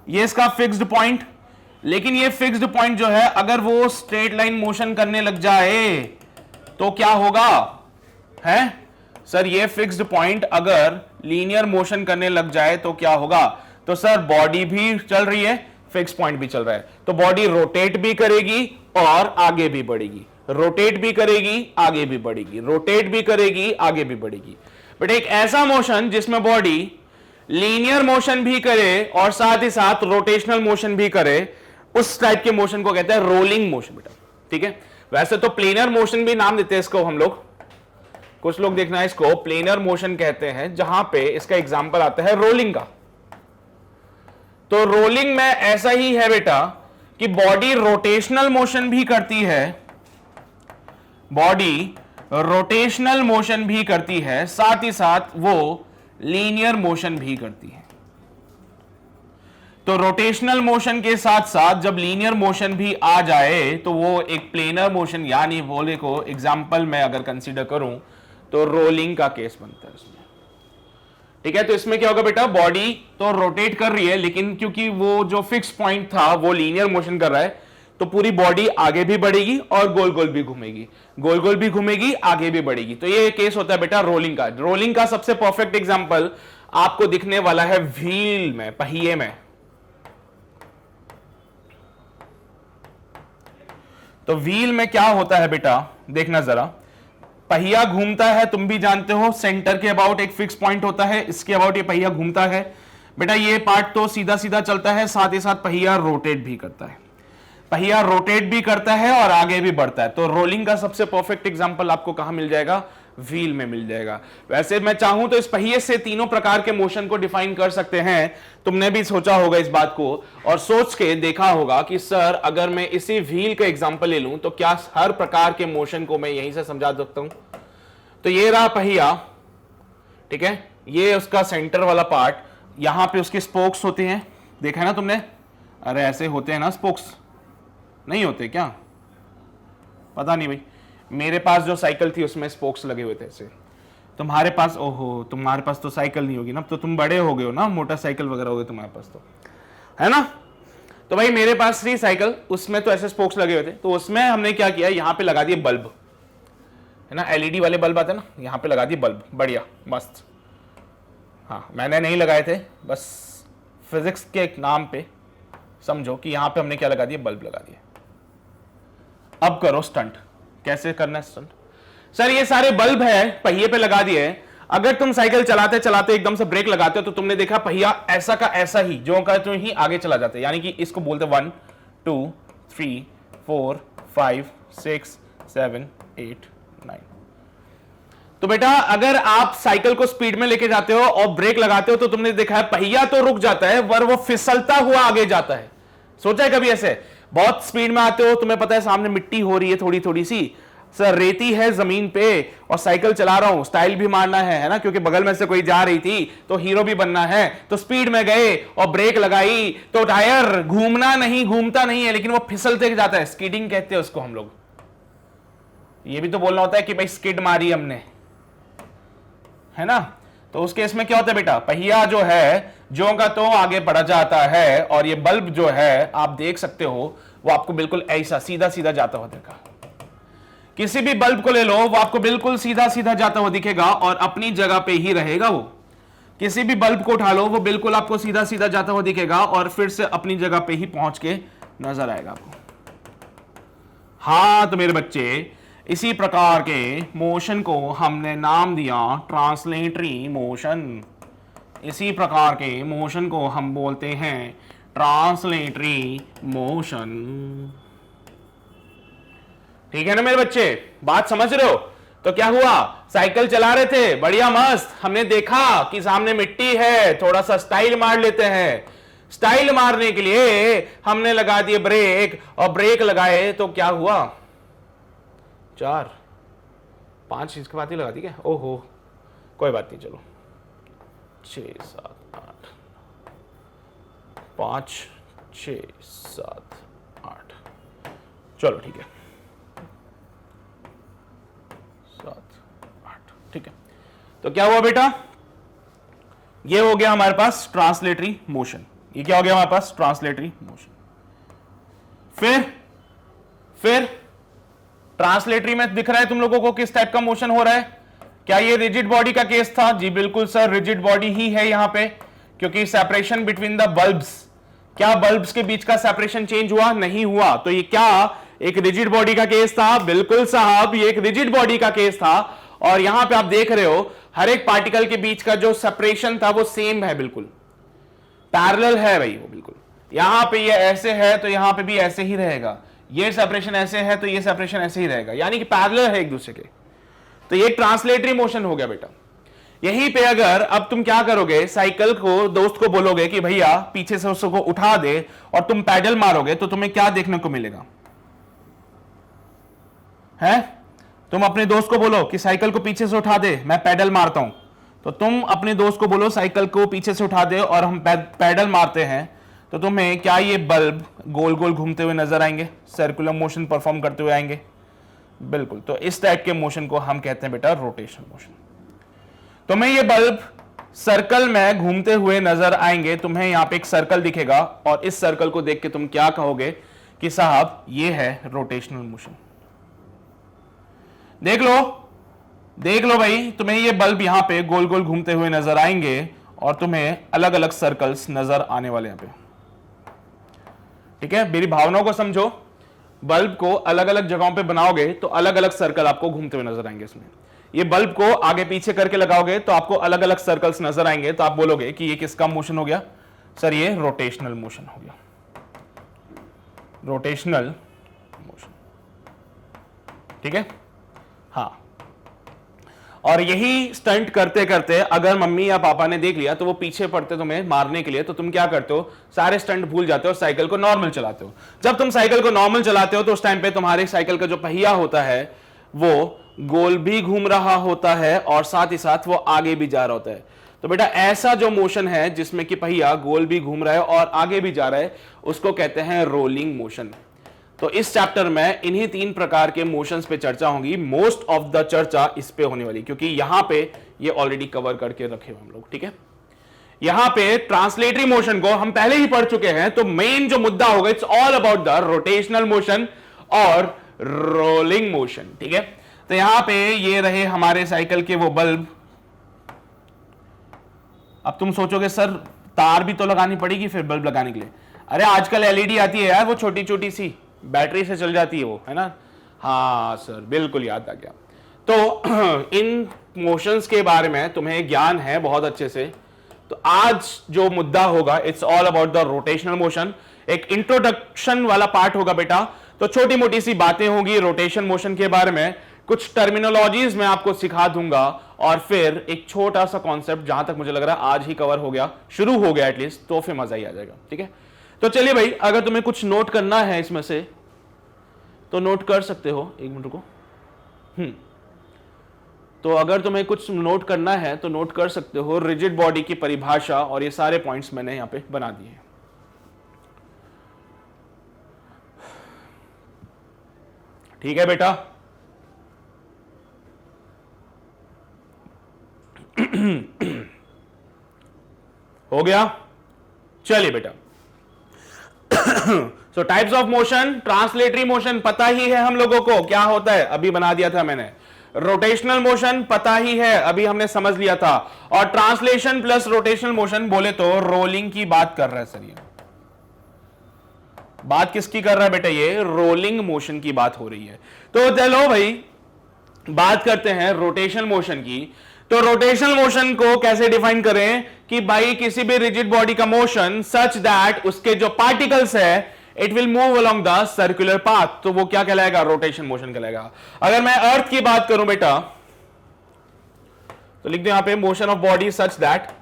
[SPEAKER 1] ये इसका फिक्स्ड पॉइंट, लेकिन ये फिक्स्ड पॉइंट जो है अगर वो स्ट्रेट लाइन मोशन करने लग जाए तो क्या होगा, है सर। ये फिक्स्ड पॉइंट अगर लीनियर मोशन करने लग जाए तो क्या होगा, तो सर बॉडी भी चल रही है, फिक्स पॉइंट भी चल रहा है, तो बॉडी रोटेट भी करेगी और आगे भी बढ़ेगी, रोटेट भी करेगी, आगे भी बढ़ेगी, रोटेट भी करेगी, आगे भी बढ़ेगी। बट एक ऐसा मोशन जिसमें बॉडी लीनियर मोशन भी करे और साथ ही साथ रोटेशनल मोशन भी करे, उस टाइप के मोशन को कहते हैं रोलिंग मोशन बेटा, ठीक है। वैसे तो प्लेनर मोशन भी नाम देते हैं इसको हम लोग, कुछ लोग देखना है, इसको प्लेनर मोशन कहते हैं, जहां पे इसका एग्जांपल आता है रोलिंग का। तो रोलिंग में ऐसा ही है बेटा कि बॉडी रोटेशनल मोशन भी करती है, बॉडी रोटेशनल मोशन भी करती है, साथ ही साथ वो लीनियर मोशन भी करती है। तो रोटेशनल मोशन के साथ साथ जब लीनियर मोशन भी आ जाए तो वो एक प्लेनर मोशन, यानी बोले को एग्जांपल में अगर कंसीडर करूं तो रोलिंग का केस बनता है इसमें, ठीक है। तो इसमें क्या होगा बेटा, बॉडी तो रोटेट कर रही है, लेकिन क्योंकि वो जो फिक्स पॉइंट था वो लीनियर मोशन कर रहा है, तो पूरी बॉडी आगे भी बढ़ेगी और गोल गोल भी घूमेगी, गोल गोल भी घूमेगी, आगे भी बढ़ेगी। तो ये केस होता है बेटा रोलिंग का। रोलिंग का सबसे परफेक्ट एग्जांपल आपको दिखने वाला है व्हील में, पहिए में। तो व्हील में क्या होता है बेटा, देखना जरा, पहिया घूमता है, तुम भी जानते हो, सेंटर के अबाउट एक फिक्स पॉइंट होता है, इसके अबाउट ये पहिया घूमता है बेटा। ये पार्ट तो सीधा सीधा चलता है, साथ ही साथ पहिया रोटेट भी करता है, पहिया रोटेट भी करता है और आगे भी बढ़ता है। तो रोलिंग का सबसे परफेक्ट एग्जांपल आपको कहां मिल जाएगा, व्हील में मिल जाएगा। वैसे मैं चाहूं तो इस पहिए से तीनों प्रकार के मोशन को डिफाइन कर सकते हैं, तुमने भी सोचा होगा इस बात को और सोच के देखा होगा कि सर अगर मैं इसी व्हील का एग्जांपल ले लूं तो क्या हर प्रकार के मोशन को मैं यहीं से समझा सकता हूं। तो ये रहा पहिया, ठीक है, ये उसका सेंटर वाला पार्ट, यहां पे उसके स्पोक्स होते हैं, देखा है ना तुमने, अरे ऐसे होते हैं ना स्पोक्स, नहीं होते क्या, पता नहीं भाई, मेरे पास जो साइकिल थी उसमें स्पोक्स लगे हुए थे ऐसे। तुम्हारे पास, ओहो तुम्हारे पास तो साइकिल नहीं होगी ना, तो तुम बड़े हो गए हो ना, मोटरसाइकिल वगैरह हो गए तुम्हारे पास तो, है ना। तो भाई मेरे पास थी साइकिल, उसमें तो ऐसे स्पोक्स लगे हुए थे, तो उसमें हमने क्या किया, यहां पे लगा दिए बल्ब, है ना, एलईडी वाले बल्ब आते हैं ना, यहां पे लगा दिए बल्ब, बढ़िया मस्त। हाँ, मैंने नहीं लगाए थे, बस फिजिक्स के नाम पे समझो कि यहां पे हमने क्या लगा दिया, बल्ब लगा दिए। अब करो स्टंट, कैसे करना है स्टंट? सर ये सारे बल्ब है, पहिए पे लगा दिए हैं। अगर तुम साइकिल चलाते चलाते एकदम से ब्रेक लगाते हो तो तुमने देखा पहिया ऐसा का ऐसा ही जो का तो ही आगे चला जाता है, यानी कि इसको बोलते 1 2 3 4 5 6 7 8 9। तो बेटा अगर आप साइकिल को स्पीड में लेके जाते हो और ब्रेक लगाते हो तो तुमने देखा है पहिया तो रुक जाता है पर वो फिसलता हुआ आगे जाता है। सोचा है कभी ऐसे? बहुत स्पीड में आते हो, तुम्हें पता है सामने मिट्टी हो रही है थोड़ी थोड़ी सी, सर रेती है जमीन पे और साइकिल चला रहा हूं, स्टाइल भी मारना है ना, क्योंकि बगल में से कोई जा रही थी तो हीरो भी बनना है, तो स्पीड में गए और ब्रेक लगाई तो टायर घूमना नहीं, घूमता नहीं है लेकिन वो फिसलते जाता है, स्कीडिंग कहते हैं उसको हम लोग। ये भी तो बोलना होता है कि भाई स्किड मारी हमने, है ना। तो उस केस में क्या होता है बेटा, पहिया जो है जो का तो आगे बढ़ा जाता है और ये बल्ब जो है आप देख सकते हो वो आपको बिल्कुल ऐसा सीधा सीधा जाता हुआ दिखेगा। किसी भी बल्ब को ले लो वो आपको बिल्कुल सीधा सीधा जाता हुआ दिखेगा और अपनी जगह पे ही रहेगा। वो किसी भी बल्ब को उठा लो वो बिल्कुल आपको सीधा सीधा जाता हुआ दिखेगा और फिर से अपनी जगह पे ही पहुंच के नजर आएगा आपको। हाँ तो मेरे बच्चे, इसी प्रकार के मोशन को हमने नाम दिया ट्रांसलेटरी मोशन। इसी प्रकार के मोशन को हम बोलते हैं ट्रांसलेटरी मोशन। ठीक है ना मेरे बच्चे, बात समझ रहे हो? तो क्या हुआ, साइकिल चला रहे थे बढ़िया मस्त, हमने देखा कि सामने मिट्टी है, थोड़ा सा स्टाइल मार लेते हैं। स्टाइल मारने के लिए हमने लगा दिए ब्रेक और ब्रेक लगाए तो क्या हुआ, 4 5 इसके बाद ही लगा दी क्या? ओहो कोई बात नहीं, चलो 6 7 8 5 6 7 8, चलो ठीक है 7 8, ठीक है। तो क्या हुआ बेटा, ये हो गया हमारे पास ट्रांसलेटरी मोशन। ये क्या हो गया हमारे पास, ट्रांसलेटरी मोशन। फिर ट्रांसलेटरी में दिख रहा है तुम लोगों को किस टाइप का मोशन हो रहा है? क्या ये रिजिड बॉडी का केस था? जी बिल्कुल सर, रिजिड बॉडी ही है यहां पे, क्योंकि सेपरेशन बिटवीन द बल्ब्स, क्या बल्ब्स के बीच का सेपरेशन चेंज हुआ? नहीं हुआ। तो ये क्या एक रिजिड बॉडी का केस था? बिल्कुल साहब, ये एक रिजिड बॉडी का केस था। और यहां पे आप देख रहे हो हर एक पार्टिकल के बीच का जो सेपरेशन था वो सेम है, बिल्कुल पैरेलल है भाई वो बिल्कुल। यहां पे ये ऐसे है तो यहां पे भी ऐसे ही रहेगा, ये सेपरेशन ऐसे है तो ये सेपरेशन ऐसे ही रहेगा, यानी कि पैरेलल है एक दूसरे के। तो ये ट्रांसलेटरी मोशन हो गया बेटा। यहीं पे अगर अब तुम क्या करोगे, साइकिल को दोस्त को बोलोगे कि भैया पीछे से उसको उठा दे और तुम पैडल मारोगे तो तुम्हें क्या देखने को मिलेगा है? तुम अपने दोस्त को बोलो कि साइकिल को पीछे से उठा दे, मैं पैडल मारता हूं, तो तुम अपने दोस्त को बोलो साइकिल को पीछे से उठा दे और हम पैडल मारते हैं, तो तुम्हें क्या ये बल्ब गोल गोल घूमते हुए नजर आएंगे, सर्कुलर मोशन परफॉर्म करते हुए आएंगे? बिल्कुल। तो इस टाइप के मोशन को हम कहते हैं बेटा रोटेशनल मोशन। तुम्हें ये बल्ब सर्कल में घूमते हुए नजर आएंगे, तुम्हें यहां पे एक सर्कल दिखेगा और इस सर्कल को देख के तुम क्या कहोगे कि साहब ये है रोटेशनल मोशन। देख लो भाई, तुम्हें ये बल्ब यहां पे गोल गोल घूमते हुए नजर आएंगे और तुम्हें अलग अलग सर्कल्स नजर आने वाले यहां पे। ठीक है, मेरी भावनाओं को समझो, बल्ब को अलग अलग जगहों पे बनाओगे तो अलग अलग सर्कल आपको घूमते हुए नजर आएंगे। इसमें ये बल्ब को आगे पीछे करके लगाओगे तो आपको अलग अलग सर्कल्स नजर आएंगे, तो आप बोलोगे कि ये किसका मोशन हो गया? सर ये रोटेशनल मोशन हो गया, रोटेशनल मोशन। ठीक है, हाँ। और यही स्टंट करते करते अगर मम्मी या पापा ने देख लिया तो वो पीछे पड़ते तुम्हें मारने के लिए, तो तुम क्या करते हो, सारे स्टंट भूल जाते हो, साइकिल को नॉर्मल चलाते हो। जब तुम साइकिल को नॉर्मल चलाते हो तो उस टाइम पे तुम्हारे साइकिल का जो पहिया होता है वो गोल भी घूम रहा होता है और साथ ही साथ वो आगे भी जा रहा होता है। तो बेटा ऐसा जो मोशन है जिसमें कि पहिया गोल भी घूम रहा है और आगे भी जा रहा है, उसको कहते हैं रोलिंग मोशन। तो इस चैप्टर में इन्हीं 3 प्रकार के मोशंस पे चर्चा होगी। मोस्ट ऑफ द चर्चा इस पे होने वाली, क्योंकि यहां पे ये ऑलरेडी कवर करके रखे हुए हम लोग। ठीक है, यहां पे ट्रांसलेटरी मोशन को हम पहले ही पढ़ चुके हैं, तो मेन जो मुद्दा होगा it's all about the rotational motion और रोलिंग मोशन। ठीक है, तो यहां पे ये रहे हमारे साइकिल के वो बल्ब। अब तुम सोचोगे सर तार भी तो लगानी पड़ेगी फिर बल्ब लगाने के लिए। अरे आजकल एलईडी आती है यार, वो छोटी छोटी सी बैटरी से चल जाती है वो, है ना। हाँ सर बिल्कुल याद आ गया। तो इन मोशंस के बारे में तुम्हें ज्ञान है बहुत अच्छे से। तो आज जो मुद्दा होगा it's all about the rotational motion. एक इंट्रोडक्शन वाला पार्ट होगा बेटा, तो छोटी मोटी सी बातें होंगी रोटेशन मोशन के बारे में, कुछ टर्मिनोलॉजीज मैं आपको सिखा दूंगा, और फिर एक छोटा सा कॉन्सेप्ट जहां तक मुझे लग रहा है आज ही कवर हो गया, शुरू हो गया एटलीस्ट, तो फिर मजा ही आ जाएगा। ठीक है, तो चलिए भाई, अगर तुम्हें कुछ नोट करना है इसमें से तो नोट कर सकते हो। एक मिनट रुको। तो अगर तुम्हें कुछ नोट करना है तो नोट कर सकते हो। रिजिड बॉडी की परिभाषा और ये सारे पॉइंट्स मैंने यहां पे बना दिए हैं। ठीक है बेटा, हो गया। चलिए बेटा, सो types of motion, translatory motion पता ही है हम लोगों को क्या होता है, अभी बना दिया था मैंने। रोटेशनल मोशन पता ही है, अभी हमने समझ लिया था। और ट्रांसलेशन प्लस रोटेशनल मोशन बोले तो रोलिंग की बात कर रहा है सर। ये बात किसकी कर रहा है बेटा, ये रोलिंग मोशन की बात हो रही है। तो चलो भाई बात करते हैं रोटेशनल मोशन की। तो रोटेशनल मोशन को कैसे डिफाइन करें कि भाई किसी भी रिजिड बॉडी का मोशन सच दैट उसके जो पार्टिकल्स है it will move along the circular path, तो वो क्या कहलाएगा, रोटेशन मोशन कहलाएगा। अगर मैं अर्थ की बात करूं बेटा तो लिख दो यहां पे motion of body such that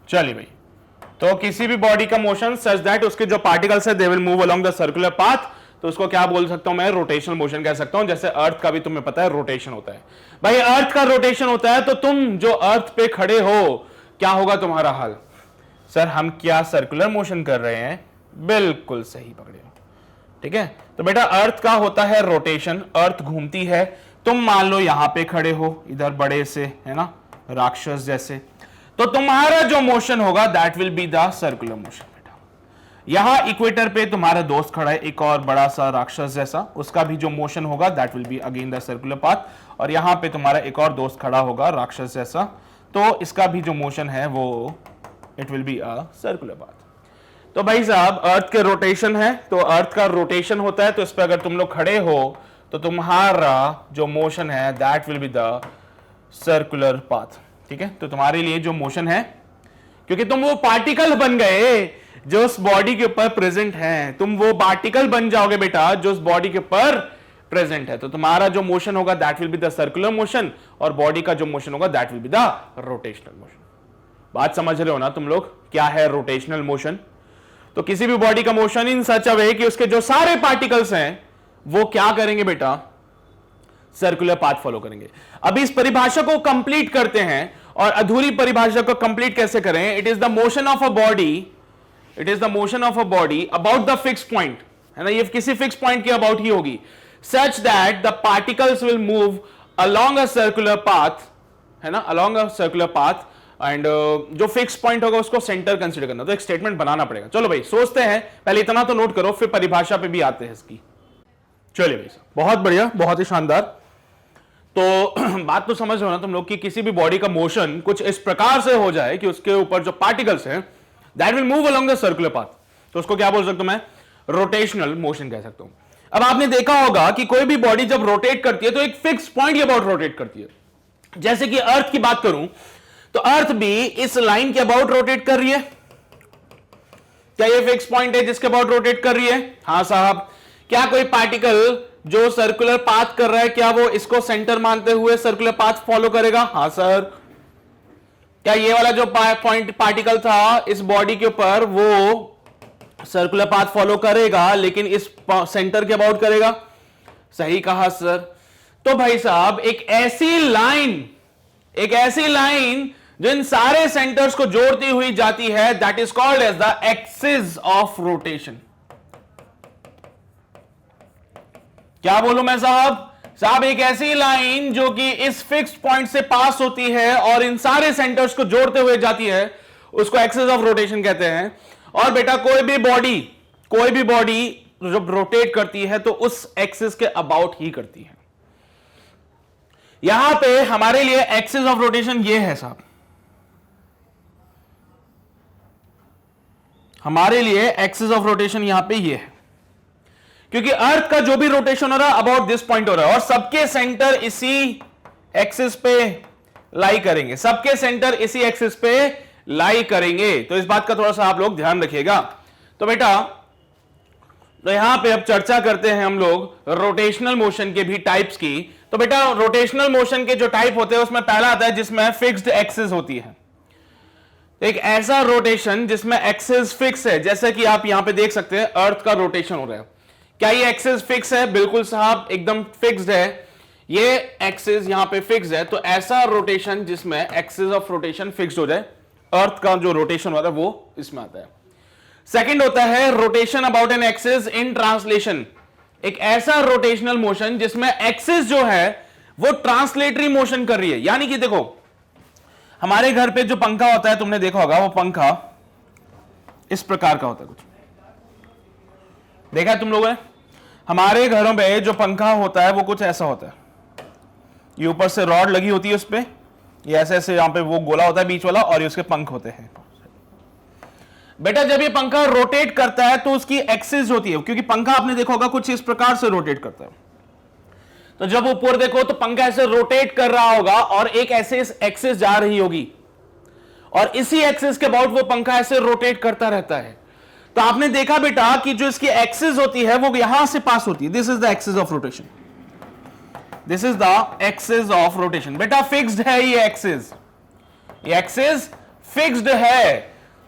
[SPEAKER 1] चलिए भाई, तो किसी भी बॉडी का मोशन सच दैट उसके जो पार्टिकल्स है they will move along the circular path, तो उसको क्या बोल सकता हूं मैं, रोटेशनल मोशन कह सकता हूं। जैसे अर्थ का भी तुम्हें पता है रोटेशन होता है भाई, अर्थ का रोटेशन होता है, तो तुम जो अर्थ पे खड़े हो क्या होगा तुम्हारा हाल, सर हम क्या सर्कुलर मोशन कर रहे हैं, बिल्कुल सही पकड़े हो। ठीक है, तो बेटा अर्थ का होता है रोटेशन, अर्थ घूमती है। तुम मान लो यहां पे खड़े हो इधर बड़े से, है ना, राक्षस जैसे, तो तुम्हारा जो मोशन होगा that will be the circular motion. बेटा यहां इक्वेटर पे तुम्हारा दोस्त खड़ा है एक और बड़ा सा राक्षस जैसा, उसका भी जो मोशन होगा that will be again the circular path. और यहां पे तुम्हारा एक और दोस्त खड़ा होगा राक्षस जैसा, तो इसका भी जो मोशन है वो it will be a circular path. तो भाई साहब अर्थ के रोटेशन है, तो अर्थ का रोटेशन होता है, तो इस पर अगर तुम लोग खड़े हो तो तुम्हारा जो मोशन है that will be the circular path. ठीक है, तो तुम्हारे लिए जो मोशन है, क्योंकि तुम वो पार्टिकल बन गए जो उस बॉडी के ऊपर प्रेजेंट है, तुम वो पार्टिकल बन जाओगे बेटा जो उस बॉडी के ऊपर प्रेजेंट है, तो तुम्हारा जो मोशन होगा that will be the circular motion, और बॉडी का जो मोशन होगा that will be the rotational motion. बात समझ रहे हो ना तुम लोग, क्या है रोटेशनल मोशन। तो किसी भी बॉडी का मोशन इन सच अ वे कि उसके जो सारे पार्टिकल्स हैं वो क्या करेंगे बेटा, सर्कुलर पाथ फॉलो करेंगे। अभी इस परिभाषा को कंप्लीट करते हैं, और अधूरी परिभाषा को कंप्लीट कैसे करें। It is the motion of a body, it is the motion of a body about the fix point, है ना, ये किसी फिक्स पॉइंट की अबाउट ही होगी, such that the particles will move along a circular path, है ना, along a circular path, and जो fix point होगा उसको सेंटर कंसीडर करना। तो एक स्टेटमेंट बनाना पड़ेगा। चलो भाई सोचते हैं, पहले इतना तो नोट करो, फिर परिभाषा पे भी आते हैं इसकी। चलिए भाई बहुत बढ़िया, बहुत ही शानदार। तो बात तो समझ रहे हो ना तुम लोग कि किसी भी बॉडी का मोशन कुछ इस प्रकार से हो जाए कि उसके ऊपर जो पार्टिकल्स हैं that will move along the circular path, तो उसको क्या बोल सकता हूं मैं, रोटेशनल मोशन कह सकता हूं। अब आपने देखा होगा कि कोई भी बॉडी जब रोटेट करती है तो एक फिक्स पॉइंट के अबाउट रोटेट करती है। जैसे कि अर्थ की बात करूं तो अर्थ भी इस लाइन के अबाउट रोटेट कर रही है, क्या ये फिक्स पॉइंट है जिसके अबाउट रोटेट कर रही है, हां साहब। क्या कोई पार्टिकल जो सर्कुलर पाथ कर रहा है क्या वो इसको सेंटर मानते हुए सर्कुलर पाथ फॉलो करेगा, हां सर। क्या ये वाला जो पॉइंट पार्टिकल था इस बॉडी के ऊपर वो सर्कुलर पाथ फॉलो करेगा, लेकिन इस सेंटर के अबाउट करेगा? सही कहा सर। तो भाई साहब एक ऐसी लाइन जो इन सारे सेंटर्स को जोड़ती हुई जाती है, that is called as the axis of rotation. क्या बोलूं मैं साहब? साहब एक ऐसी लाइन जो कि इस फिक्स्ड पॉइंट से पास होती है और इन सारे सेंटर्स को जोड़ते हुए जाती है, उसको एक्सिस ऑफ रोटेशन कहते हैं। और बेटा कोई भी बॉडी जब रोटेट करती है तो उस एक्सिस के अबाउट ही करती है। यहां पे हमारे लिए एक्सिस ऑफ रोटेशन ये है साहब, हमारे लिए एक्सिस ऑफ रोटेशन यहां पे ये है, क्योंकि अर्थ का जो भी रोटेशन हो रहा है अबाउट दिस पॉइंट हो रहा है और सबके सेंटर इसी एक्सिस पे लाई करेंगे, सबके सेंटर इसी एक्सिस पे लाई करेंगे। तो इस बात का थोड़ा सा आप लोग ध्यान रखिएगा। तो बेटा तो यहां पे अब चर्चा करते हैं हम लोग रोटेशनल मोशन के भी टाइप्स की। तो बेटा रोटेशनल मोशन के जो टाइप होते हैं उसमें पहला आता है जिसमें फिक्स्ड एक्सिस होती है। एक ऐसा रोटेशन जिसमें एक्सिस फिक्स है, जैसे कि आप यहां पे देख सकते हैं अर्थ का रोटेशन हो रहा है। क्या ये एक्सिस फिक्स है? बिल्कुल साहब, एकदम फिक्स्ड है। ये एक्सिस यहां पे फिक्स है। तो ऐसा रोटेशन जिसमें एक्सिस ऑफ रोटेशन फिक्स्ड हो जाए, अर्थ का जो रोटेशन हो रहा है वो इसमें आता है। सेकंड होता है rotation about an axis in translation. एक ऐसा रोटेशनल मोशन जिसमें एक्सिस जो है वो ट्रांसलेटरी मोशन कर रही है। यानी कि देखो हमारे घर पे जो पंखा होता है, तुमने देखा होगा, वो पंखा इस प्रकार का होता है। कुछ देखा है तुम लोगों ने? हमारे घरों पे जो पंखा होता है वो कुछ ऐसा होता है। ये ऊपर से रॉड लगी होती है उस पे, ये ऐसे ऐसे यहां पे वो गोला होता है बीच वाला, और ये उसके पंख होते हैं। बेटा जब ये पंखा रोटेट करता है तो उसकी एक्सिस होती है, क्योंकि पंखा आपने देखा होगा कुछ इस प्रकार से रोटेट करता है। तो जब ऊपर देखो तो पंखा ऐसे रोटेट कर रहा होगा और एक ऐसे एक्सिस जा रही होगी, और इसी एक्सिस के अबाउट वो पंखा ऐसे रोटेट करता रहता है। तो आपने देखा बेटा कि जो इसकी एक्सिस होती है वो यहां से पास होती है। This is the axis of rotation, this is the axis of rotation. बेटा फिक्स्ड है ये एक्सिस फिक्स्ड है।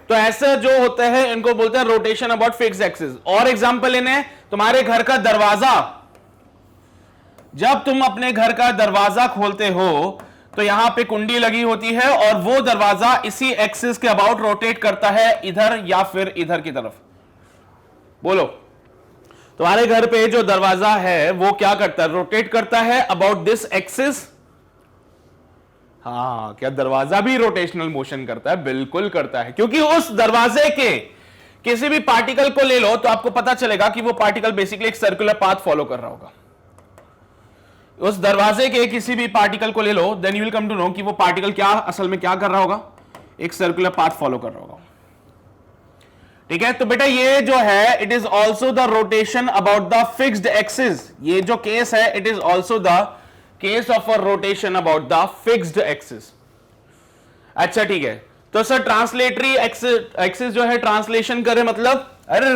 [SPEAKER 1] तो ऐसे जो होते हैं इनको बोलते हैं रोटेशन अबाउट फिक्स्ड एक्सिस। और एग्जांपल इन्हें, तुम्हारे घर का दरवाजा, जब तुम अपने घर का दरवाजा खोलते हो तो यहां पे कुंडी लगी होती है और वो दरवाजा इसी एक्सिस के अबाउट रोटेट करता है, इधर या फिर इधर की तरफ। बोलो, तुम्हारे घर पे जो दरवाजा है वो क्या करता है? रोटेट करता है अबाउट दिस एक्सिस। हाँ, क्या दरवाजा भी रोटेशनल मोशन करता है? बिल्कुल करता है, क्योंकि उस दरवाजे के किसी भी पार्टिकल को ले लो तो आपको पता चलेगा कि वो पार्टिकल बेसिकली एक सर्कुलर पाथ फॉलो कर रहा होगा। उस दरवाजे के किसी भी पार्टिकल को ले लो, then you will come to know कि वो पार्टिकल क्या असल में क्या कर रहा होगा, एक सर्कुलर पाथ फॉलो कर रहा होगा। ठीक है, तो बेटा ये जो है it is also the rotation about the fixed axis. ये जो केस है it is also the case of a rotation about the fixed axis. अच्छा ठीक है, तो सर ट्रांसलेटरी एक्सिस जो है ट्रांसलेशन करे मतलब, अरे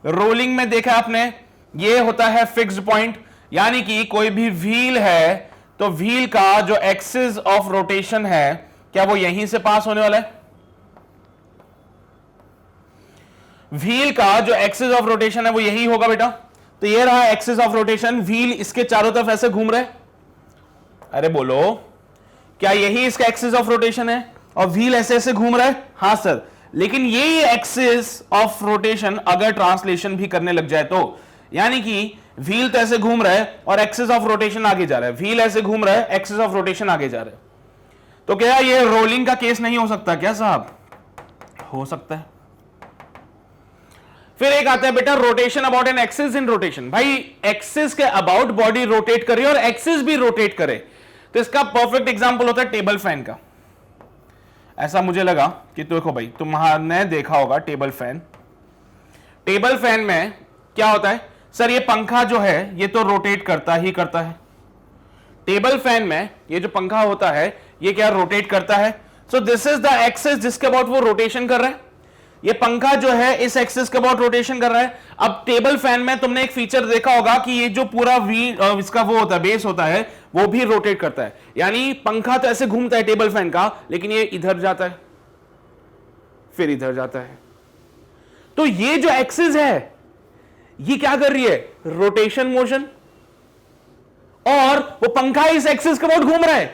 [SPEAKER 1] रोलिंग में देखा आपने, ये होता है फिक्स्ड पॉइंट। यानी कि कोई भी व्हील है तो व्हील का जो एक्सिस ऑफ रोटेशन है क्या वो यहीं से पास होने वाला है? व्हील का जो एक्सिस ऑफ रोटेशन है वो यही होगा बेटा। तो ये रहा एक्सिस ऑफ रोटेशन, व्हील इसके चारों तरफ ऐसे घूम रहा है। अरे बोलो, क्या यही इसका एक्सिस ऑफ रोटेशन है और व्हील ऐसे ऐसे घूम रहा है? हां सर, लेकिन ये एक्सिस ऑफ रोटेशन अगर ट्रांसलेशन भी करने लग जाए तो, यानी कि व्हील तो ऐसे घूम रहा है और एक्सिस ऑफ रोटेशन आगे जा रहा है, व्हील ऐसे घूम रहा है, एक्सिस ऑफ रोटेशन आगे जा रहा है, तो क्या ये रोलिंग का केस नहीं हो सकता क्या साहब? हो सकता है। फिर एक आता है बेटा rotation about an axis in rotation. भाई एक्सिस के अबाउट बॉडी रोटेट करे और एक्सिस भी रोटेट करे, तो इसका परफेक्ट एग्जांपल होता है टेबल फैन का। ऐसा मुझे लगा कि देखो भाई तुमने देखा होगा टेबल फैन। टेबल फैन में क्या होता है सर? ये पंखा जो है ये तो रोटेट करता ही करता है। टेबल फैन में ये जो पंखा होता है ये क्या रोटेट करता है? सो दिस इज द एक्सिस जिसके अबाउट वो रोटेशन कर रहा है। ये पंखा जो है इस एक्सिस के अबाउट रोटेशन कर रहा है। अब टेबल फैन में तुमने एक फीचर देखा होगा कि ये जो पूरा व्हील इसका वो होता है, बेस होता है, वो भी रोटेट करता है। यानी पंखा तो ऐसे घूमता है टेबल फैन का, लेकिन ये इधर जाता है फिर इधर जाता है। तो ये जो एक्सिस है ये क्या कर रही है, रोटेशन मोशन, और वो पंखा इस एक्सिस के अबाउट घूम रहा है।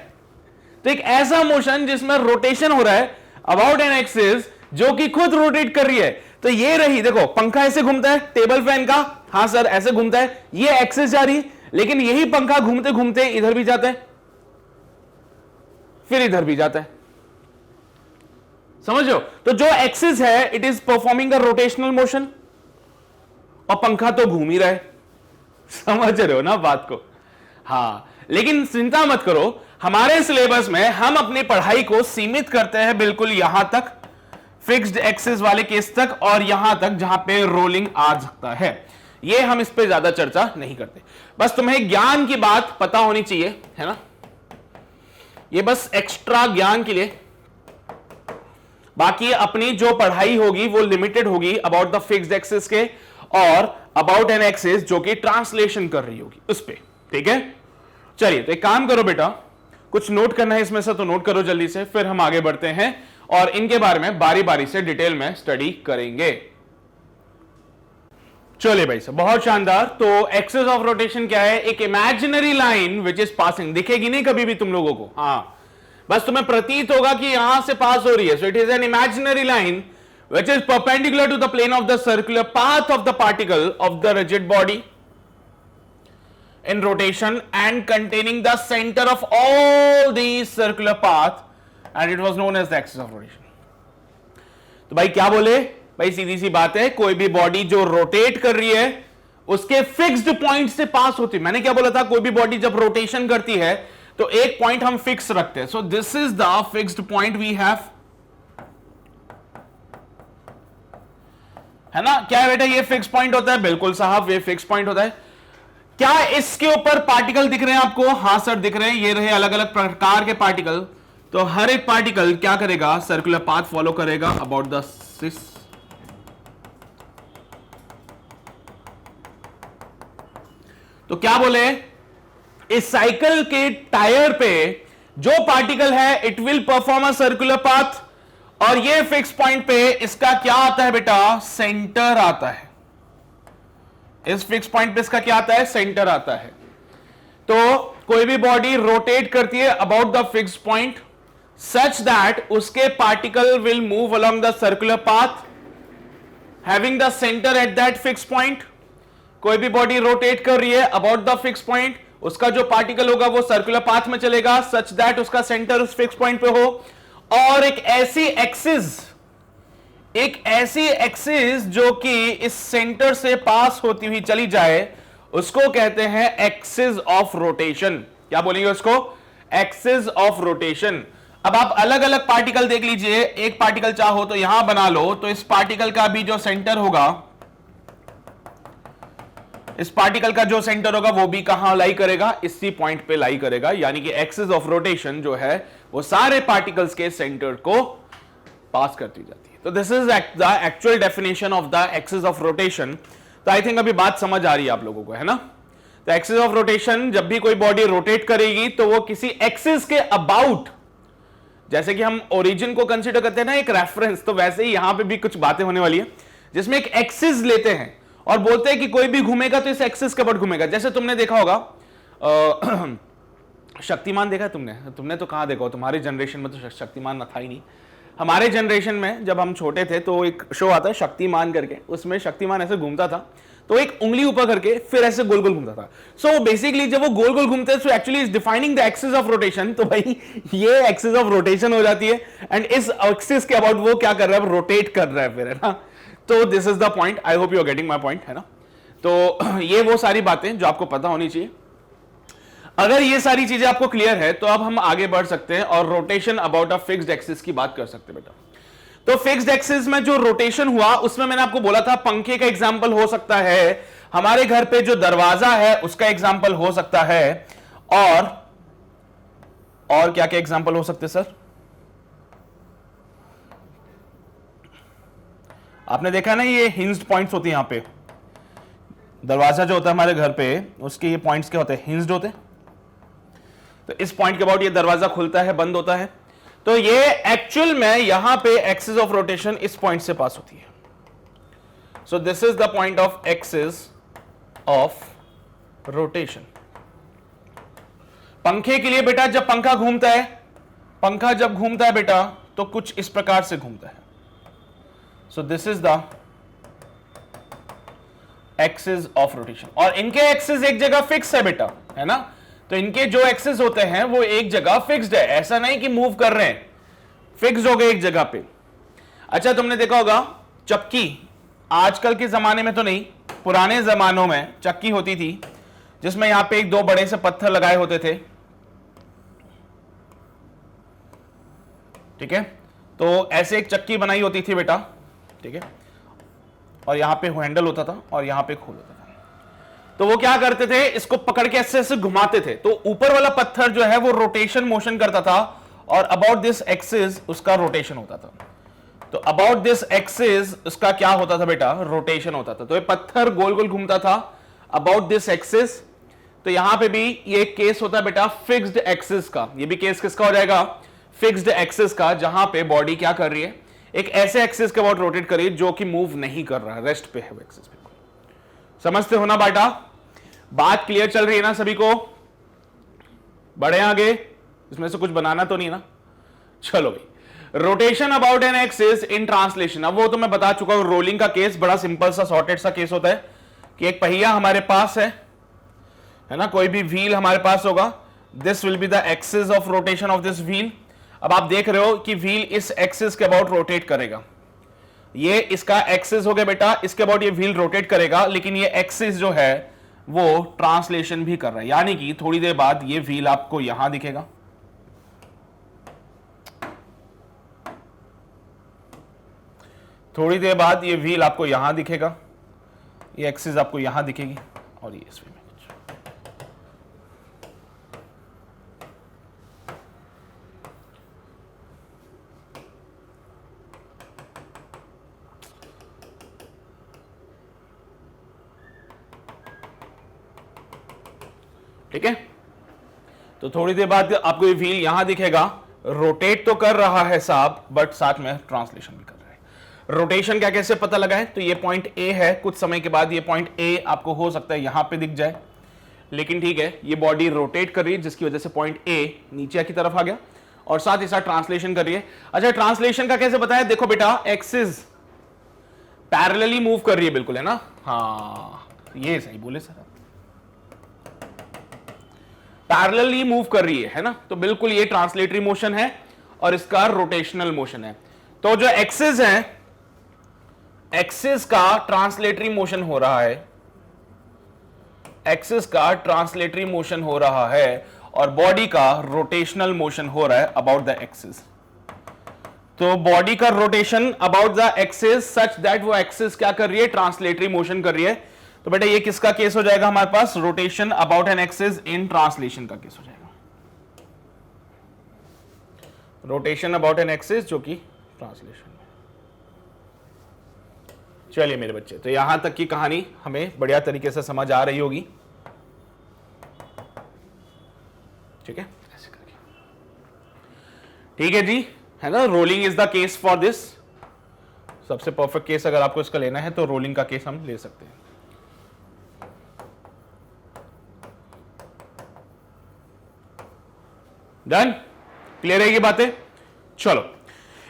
[SPEAKER 1] तो एक ऐसा मोशन जिसमें रोटेशन हो रहा है अबाउट एन एक्सिस, जो कि खुद रोटेट कर रही है। तो ये रही, देखो पंखा ऐसे घूमता है टेबल फैन का, हां सर ऐसे घूमता है, ये एक्सिस जा रही, लेकिन यही पंखा घूमते घूमते इधर भी जाता है फिर इधर भी जाता है। समझो, तो जो एक्सिस है it is performing a rotational motion, और पंखा तो घूम ही रहा है। समझ रहे हो ना बात को? हां, लेकिन चिंता मत करो, हमारे सिलेबस में हम अपनी पढ़ाई को सीमित करते हैं बिल्कुल यहां तक, फिक्स्ड एक्सिस वाले केस तक, और यहां तक जहां पे रोलिंग आ सकता है। ये हम इस पे ज्यादा चर्चा नहीं करते। बस तुम्हें ज्ञान की बात पता होनी चाहिए, है ना? ये बस एक्स्ट्रा ज्ञान के लिए। बाकी अपनी जो पढ़ाई होगी वो लिमिटेड होगी अबाउट द फिक्स्ड एक्सिस के, और अबाउट एन एक्सिस जो कि ट्रांसलेशन कर रही होगी उस पे। ठीक है, चलिए तो एक काम करो बेटा, कुछ नोट करना है इसमें से तो नोट करो जल्दी से, फिर हम आगे बढ़ते हैं और इनके बारे में बारी बारी से डिटेल में स्टडी करेंगे। चलिए भाई साहब, बहुत शानदार। तो एक्सिस ऑफ रोटेशन क्या है? एक imaginary line which is passing, दिखेगी नहीं कभी भी तुम लोगों को, हाँ, बस तुम्हें प्रतीत होगा कि यहां से पास हो रही है। So it is an imaginary line which is perpendicular to the plane of the circular path of the particle of the rigid body in rotation and containing the center of all these circular path, and it was known as the axis of rotation. तो भाई क्या बोले भाई, सीधी सी बात है, कोई भी body जो रोटेट कर रही है उसके फिक्स्ड पॉइंट से पास होती है। मैंने क्या बोला था, कोई भी बॉडी जब रोटेशन करती है तो एक पॉइंट हम फिक्स रखते हैं। So this is the fixed point we have, है ना? क्या है बेटा, ये फिक्स पॉइंट होता है? बिल्कुल साहब, ये फिक्स पॉइंट होता है। क्या इसके ऊपर पार्टिकल दिख रहे हैं आपको? हां सर दिख रहे हैं, ये रहे अलग अलग प्रकार के पार्टिकल। तो हर एक पार्टिकल क्या करेगा, सर्कुलर पाथ फॉलो करेगा अबाउट द सिस। तो क्या बोले, इस साइकिल के टायर पे जो पार्टिकल है it will perform a circular path, और ये फिक्स पॉइंट पे इसका क्या आता है बेटा, सेंटर आता है। इस फिक्स पॉइंट पे इसका क्या आता है, सेंटर आता है। तो कोई भी बॉडी रोटेट करती है about the fix point such that उसके particle will move along the circular path having the centre at that fix point. कोई भी बॉडी रोटेट कर रही है अबाउट द फिक्स पॉइंट, उसका जो पार्टिकल होगा वो सर्कुलर पाथ में चलेगा सच दैट उसका सेंटर उस फिक्स पॉइंट पे हो। और एक ऐसी एक्सिस जो कि इस सेंटर से पास होती हुई चली जाए, उसको कहते हैं एक्सिस ऑफ रोटेशन। क्या बोलेंगे उसको, एक्सिस ऑफ रोटेशन। अब आप अलग अलग पार्टिकल देख लीजिए, एक पार्टिकल चाहो तो यहां बना लो, तो इस पार्टिकल का भी जो सेंटर होगा, इस पार्टिकल का जो सेंटर होगा वो भी कहां लाई करेगा, इसी पॉइंट पे लाई करेगा। यानी कि एक्सिस ऑफ रोटेशन जो है वो सारे पार्टिकल्स के सेंटर को पास करती जाती है। तो this is the actual definition of the axis of rotation. तो आई थिंक अभी बात समझ आ रही है आप लोगों को, है ना? तो एक्सिस ऑफ रोटेशन, जब भी कोई बॉडी रोटेट करेगी तो वो किसी एक्सिस के अबाउट, जैसे कि हम ओरिजिन को कंसीडर करते हैं ना एक रेफरेंस, तो वैसे ही यहां पे भी कुछ बातें होने वाली है जिसमें एक एक्सिस लेते हैं और बोलते हैं कि कोई भी घूमेगा तो इस एक्सिस के अबाउट घूमेगा। जैसे तुमने देखा होगा शक्तिमान, देखा तुमने तो कहां देखा, तुम्हारे जनरेशन में तो शक्तिमान था ही नहीं। हमारे जनरेशन में जब हम छोटे थे तो एक शो आता है शक्तिमान करके, उसमें शक्तिमान ऐसे घूमता था, तो एक उंगली ऊपर करके फिर ऐसे गोल गोल घूमता था। सो बेसिकली जब वो गोल गोल घूमते हैं, so actually is defining the axis of rotation. तो भाई ये एक्सिस ऑफ रोटेशन हो जाती है, एंड इस एक्सिस के अबाउट वो क्या कर रहा है, रोटेट कर रहा है फिर, है ना? तो this is the point, I hope you are getting my point, है ना? तो ये वो सारी बातें जो आपको पता होनी चाहिए। अगर ये सारी चीजें आपको क्लियर है तो अब हम आगे बढ़ सकते हैं और rotation about a fixed axis की बात कर सकते हैं बेटा। तो फिक्स्ड एक्सिस में जो रोटेशन हुआ उसमें मैंने आपको बोला था पंखे का एग्जांपल हो सकता है, हमारे घर पे जो दरवाजा है उसका एग्जांपल हो सकता है, और क्या क्या एग्जांपल हो सकते सर? आपने देखा ना ये हिंज्ड पॉइंट्स होती है, यहां पे दरवाजा जो होता है हमारे घर पे उसके ये पॉइंट्स क्या होते हैं, हिंज्ड होते हैं। तो इस पॉइंट के अबाउट ये दरवाजा खुलता है, बंद होता है। तो ये एक्चुअल में यहां पे एक्सिस ऑफ रोटेशन इस पॉइंट से पास होती है। सो this is the point of axis of rotation. पंखे के लिए बेटा जब पंखा घूमता है, पंखा जब घूमता है बेटा तो कुछ इस प्रकार से घूमता है। सो this is the axis of rotation. और इनके एक्सिस एक जगह फिक्स है बेटा, है ना। तो इनके जो एक्सिस होते हैं वो एक जगह फिक्स्ड है, ऐसा नहीं कि मूव कर रहे हैं, फिक्स हो गए एक जगह पे। अच्छा, तुमने देखा होगा चक्की, आजकल के जमाने में तो नहीं, पुराने जमानों में चक्की होती थी जिसमें यहां पे एक दो बड़े से पत्थर लगाए होते थे, ठीक है। तो ऐसे एक चक्की बनाई होती थी बेटा, ठीक है, और यहां पे हैंडल होता था और यहां पे खोल होता था। तो वो क्या करते थे, इसको पकड़ के ऐसे ऐसे घुमाते थे, तो ऊपर वाला पत्थर जो है वो रोटेशन मोशन करता था और अबाउट दिस एक्सिस उसका रोटेशन होता था। तो अबाउट दिस एक्सिस उसका क्या होता था बेटा, रोटेशन होता था। तो ये पत्थर गोल गोल घूमता था अबाउट दिस एक्सिस। तो यहां पे भी ये केस होता है बेटा फिक्स्ड एक्सिस का। ये भी केस किसका हो जाएगा, फिक्स्ड एक्सिस का, जहां पे बॉडी क्या कर रही है, एक ऐसे एक्सिस के अबाउट रोटेट कर रही है जो कि मूव नहीं कर रहा है, रेस्ट पे है वो एक्सिस पे। समझते हो ना बेटा, बात क्लियर चल रही है ना सभी को। बढ़े आगे, इसमें से कुछ बनाना तो नहीं ना। चलो भाई, rotation about an axis in translation. अब वो तो मैं बता चुका हूं, रोलिंग का केस बड़ा सिंपल सा सॉर्टेड सा केस होता है कि एक पहिया हमारे पास है ना, कोई भी व्हील हमारे पास होगा, this will be the axis of rotation of this wheel. अब आप देख रहे हो कि व्हील इस एक्सिस के अबाउट रोटेट करेगा, ये इसका एक्सिस हो गया बेटा, इसके अबाउट ये व्हील रोटेट करेगा, लेकिन ये एक्सिस जो है वो ट्रांसलेशन भी कर रहा है, यानी कि थोड़ी देर बाद ये व्हील आपको यहां दिखेगा, थोड़ी देर बाद ये व्हील आपको यहां दिखेगा, ये एक्सिस आपको यहां दिखेगी और ये इसमें। ठीक है, तो थोड़ी देर बाद आपको ये व्हील यहां दिखेगा, रोटेट तो कर रहा है साहब, बट साथ में ट्रांसलेशन भी कर रहा है। रोटेशन क्या कैसे पता लगा है, तो ये पॉइंट ए है, कुछ समय के बाद ये पॉइंट ए आपको हो सकता है यहां पे दिख जाए, लेकिन ठीक है, ये बॉडी रोटेट कर रही है जिसकी वजह से पॉइंट ए नीचे की तरफ आ गया और साथ ही साथ ट्रांसलेशन कर रही है। अच्छा, ट्रांसलेशन का कैसे बताया, देखो बेटा एक्सिस पैरेलली मूव कर रही है, बिल्कुल, है ना। हाँ, ये सही बोले सर, पैरेलली मूव कर रही है ना, तो बिल्कुल ये ट्रांसलेटरी मोशन है और इसका रोटेशनल मोशन है। तो जो एक्सिस है, एक्सिस का ट्रांसलेटरी मोशन हो रहा है, एक्सिस का ट्रांसलेटरी मोशन हो रहा है और बॉडी का रोटेशनल मोशन हो रहा है अबाउट द एक्सिस। तो बॉडी का rotation about the axis such that वो एक्सिस क्या कर रही है, ट्रांसलेटरी मोशन कर रही है। तो बेटा ये किसका केस हो जाएगा हमारे पास, rotation about an axis in translation का केस हो जाएगा, रोटेशन अबाउट एन एक्सिस जो कि ट्रांसलेशन में। चलिए मेरे बच्चे, तो यहां तक की कहानी हमें बढ़िया तरीके से समझ आ रही होगी, ठीक है, ऐसे करके, ठीक है जी, है ना। Rolling is the case for this, सबसे परफेक्ट केस अगर आपको इसका लेना है तो रोलिंग का केस हम ले सकते हैं। डन, क्लियर है ये बातें। चलो,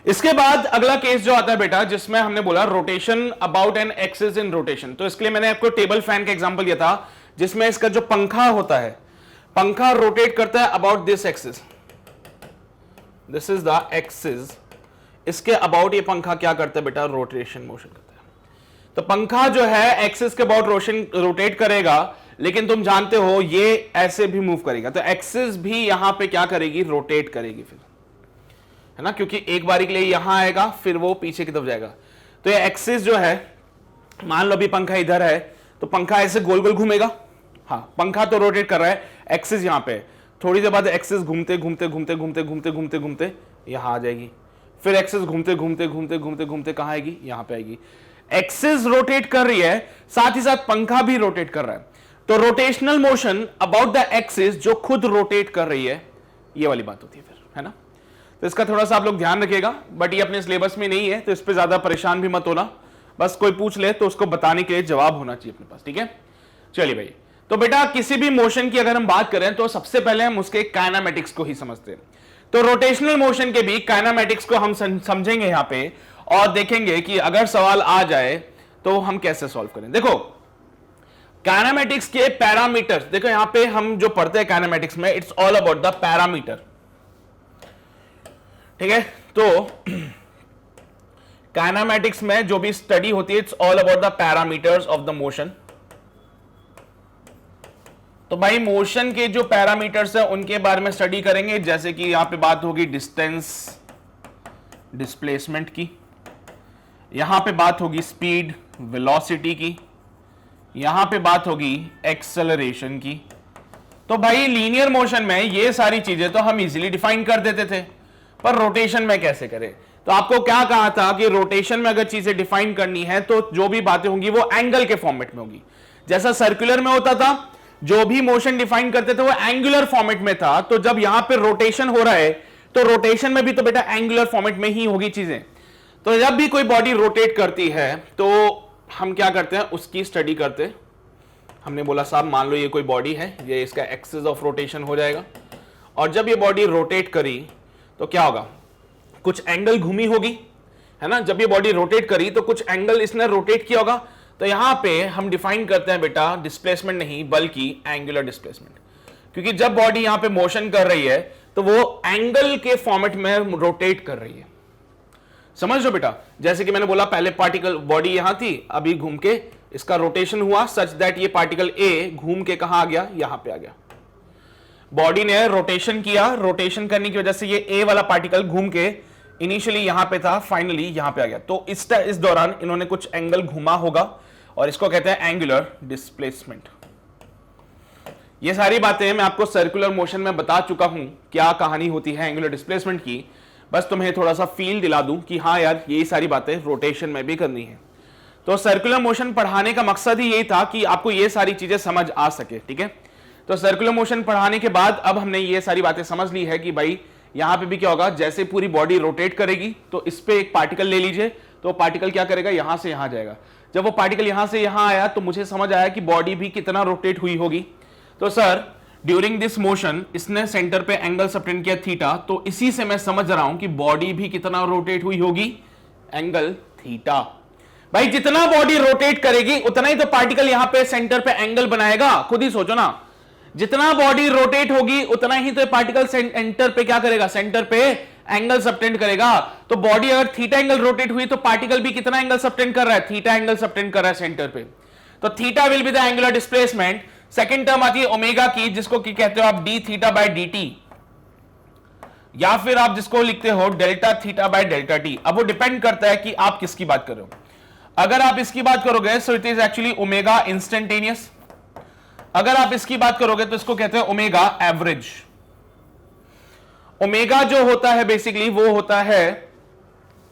[SPEAKER 1] इसके बाद अगला केस जो आता है बेटा, जिसमें हमने बोला rotation about an axis in rotation. तो इसके लिए मैंने आपको टेबल फैन का एग्जांपल दिया था, जिसमें इसका जो पंखा होता है, पंखा रोटेट करता है about this axis, this is the axis, इसके अबाउट ये पंखा क्या करता है बेटा, रोटेशन मोशन करता है। तो पंखा जो है एक्सिस के अबाउट रोटेट करेगा, लेकिन तुम जानते हो ये ऐसे भी मूव करेगा, तो एक्सिस भी यहां पे क्या करेगी, रोटेट करेगी फिर, है ना, क्योंकि एक बारी के लिए यहां आएगा फिर वो पीछे की तरफ जाएगा। तो ये एक्सिस जो है, मान लो अभी पंखा इधर है, तो पंखा ऐसे गोल गोल घूमेगा, हाँ, पंखा तो रोटेट कर रहा है, एक्सिस यहां पे, थोड़ी देर बाद एक्सिस घूमते घूमते घूमते घूमते घूमते घूमते घूमते यहां आ जाएगी, फिर एक्सिस घूमते घूमते घूमते घूमते घूमते कहां आएगी, यहां पे आएगी। एक्सिस रोटेट कर रही है, साथ ही साथ पंखा भी रोटेट कर रहा है। तो rotational motion about the axis जो खुद रोटेट कर रही है, ये वाली बात होती है फिर, है ना। तो इसका थोड़ा सा आप लोग ध्यान रखिएगा, बट ये अपने सिलेबस में नहीं है तो इस पर ज्यादा परेशान भी मत होना, बस कोई पूछ ले तो उसको बताने के लिए जवाब होना चाहिए अपने पास, ठीक है। चलिए भाई, तो बेटा किसी भी मोशन की अगर हम बात करें तो सबसे पहले हम उसके काइनेमेटिक्स को ही समझते हैं। तो रोटेशनल मोशन के भी काइनेमेटिक्स को हम समझेंगे यहां पे और देखेंगे कि अगर सवाल आ जाए तो हम कैसे सॉल्व करें। देखो काइनेमेटिक्स के पैरामीटर्स, देखो यहां पे हम जो पढ़ते हैं काइनेमेटिक्स में, it's all about the parameter, ठीक है। तो काइनेमेटिक्स में जो भी स्टडी होती है, it's all about the parameters of the motion. तो भाई मोशन के जो पैरामीटर्स है उनके बारे में स्टडी करेंगे, जैसे कि यहां पे बात होगी डिस्टेंस, डिस्प्लेसमेंट की, यहां पे बात होगी स्पीड, वेलोसिटी की, यहां पे बात होगी एक्सेलरेशन की। तो भाई लीनियर मोशन में ये सारी चीजें तो हम इजीली डिफाइन कर देते थे, पर रोटेशन में कैसे करें। तो आपको क्या कहा था कि रोटेशन में अगर चीजें डिफाइन करनी है तो जो भी बातें होंगी वो एंगल के फॉर्मेट में होगी। जैसा सर्कुलर में होता था, जो भी मोशन डिफाइन करते थे वो एंगुलर फॉर्मेट में था, तो जब यहां पे रोटेशन हो रहा है तो रोटेशन में भी तो बेटा एंगुलर फॉर्मेट में ही होगी चीजें। तो जब भी कोई बॉडी रोटेट करती है तो हम क्या करते हैं, उसकी स्टडी करते हैं। हमने बोला साहब मान लो ये कोई बॉडी है, ये इसका एक्सिस ऑफ रोटेशन हो जाएगा, और जब ये बॉडी रोटेट करी तो क्या होगा, कुछ एंगल घूमी होगी, है ना। जब ये बॉडी रोटेट करी तो कुछ एंगल इसने रोटेट किया होगा। तो यहां पे हम डिफाइन करते हैं बेटा डिस्प्लेसमेंट नहीं बल्कि एंगुलर डिस्प्लेसमेंट, क्योंकि जब बॉडी यहां पे मोशन कर रही है तो वो एंगल के फॉर्मेट में रोटेट कर रही है। समझ लो बेटा, जैसे कि मैंने बोला पहले पार्टिकल बॉडी यहां थी, अभी घूम के इसका रोटेशन हुआ सच दैट ये पार्टिकल ए घूम के कहां आ गया, यहां पे आ गया। बॉडी ने रोटेशन किया, रोटेशन करने की वजह से ये ए वाला पार्टिकल घूम के इनिशियली यहां पे था, फाइनली यहां पे आ गया। तो इस दौरान इन्होंने कुछ एंगल घुमा होगा और इसको कहते हैं एंगुलर डिस्प्लेसमेंट। ये सारी बातें मैं आपको सर्कुलर मोशन में बता चुका हूं क्या कहानी होती है एंगुलर डिस्प्लेसमेंट की, बस तुम्हें थोड़ा सा फील दिला दूं कि हाँ यार ये सारी बातें रोटेशन में भी करनी है। तो सर्कुलर मोशन पढ़ाने का मकसद ही यही था कि आपको ये सारी चीजें समझ आ सके, ठीक है। तो सर्कुलर मोशन पढ़ाने के बाद अब हमने ये सारी बातें समझ ली है कि भाई यहां पे भी क्या होगा, जैसे पूरी बॉडी रोटेट करेगी तो इस पे एक पार्टिकल ले लीजिए, तो पार्टिकल क्या करेगा, यहां से यहां जाएगा। जब वो पार्टिकल यहां से यहां आया तो मुझे समझ आया कि बॉडी भी कितना रोटेट हुई होगी। तो सर ड्यूरिंग दिस मोशन इसने सेंटर पे एंगल सबटेंड किया थीटा, तो इसी से मैं समझ रहा हूं कि बॉडी भी कितना रोटेट हुई होगी, एंगल थीटा। भाई जितना बॉडी रोटेट करेगी उतना ही तो पार्टिकल यहां पे सेंटर पे एंगल बनाएगा, खुद ही सोचो ना। जितना बॉडी रोटेट होगी उतना ही तो पार्टिकल सेंटर पे क्या करेगा, सेंटर पे एंगल सबटेंड करेगा। तो बॉडी अगर थीटा एंगल रोटेट हुई तो पार्टिकल भी कितना एंगल सबटेंड कर रहा है, थीटा एंगल सबटेंड कर रहा है सेंटर पे। तो theta will be the angular displacement. Second term आती है ओमेगा की, जिसको की कहते हो आप D theta by D T, या फिर आप जिसको लिखते हो delta theta by delta T. अब वो डिपेंड करता है कि आप किसकी बात कर रहे हो। अगर आप इसकी बात करोगे so it is actually omega instantaneous. अगर आप इसकी बात करोगे तो इसको कहते हैं ओमेगा एवरेज। ओमेगा जो होता है बेसिकली वो होता है